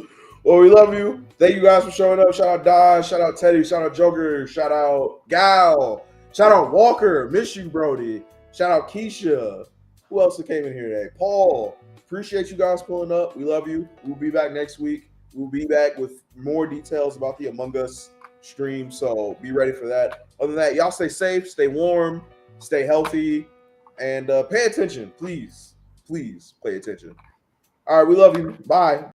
Well, we love you. Thank you guys for showing up. Shout out Don. Shout out Teddy. Shout out Joker. Shout out Gal. Shout out Walker. Miss you, Brody. Shout out Keisha. Who else came in here today? Paul. Appreciate you guys pulling up. We love you. We'll be back next week. We'll be back with more details about the Among Us stream. So be ready for that. Other than that, y'all stay safe, stay warm, stay healthy, and pay attention. Please, please pay attention. All right, we love you. Bye.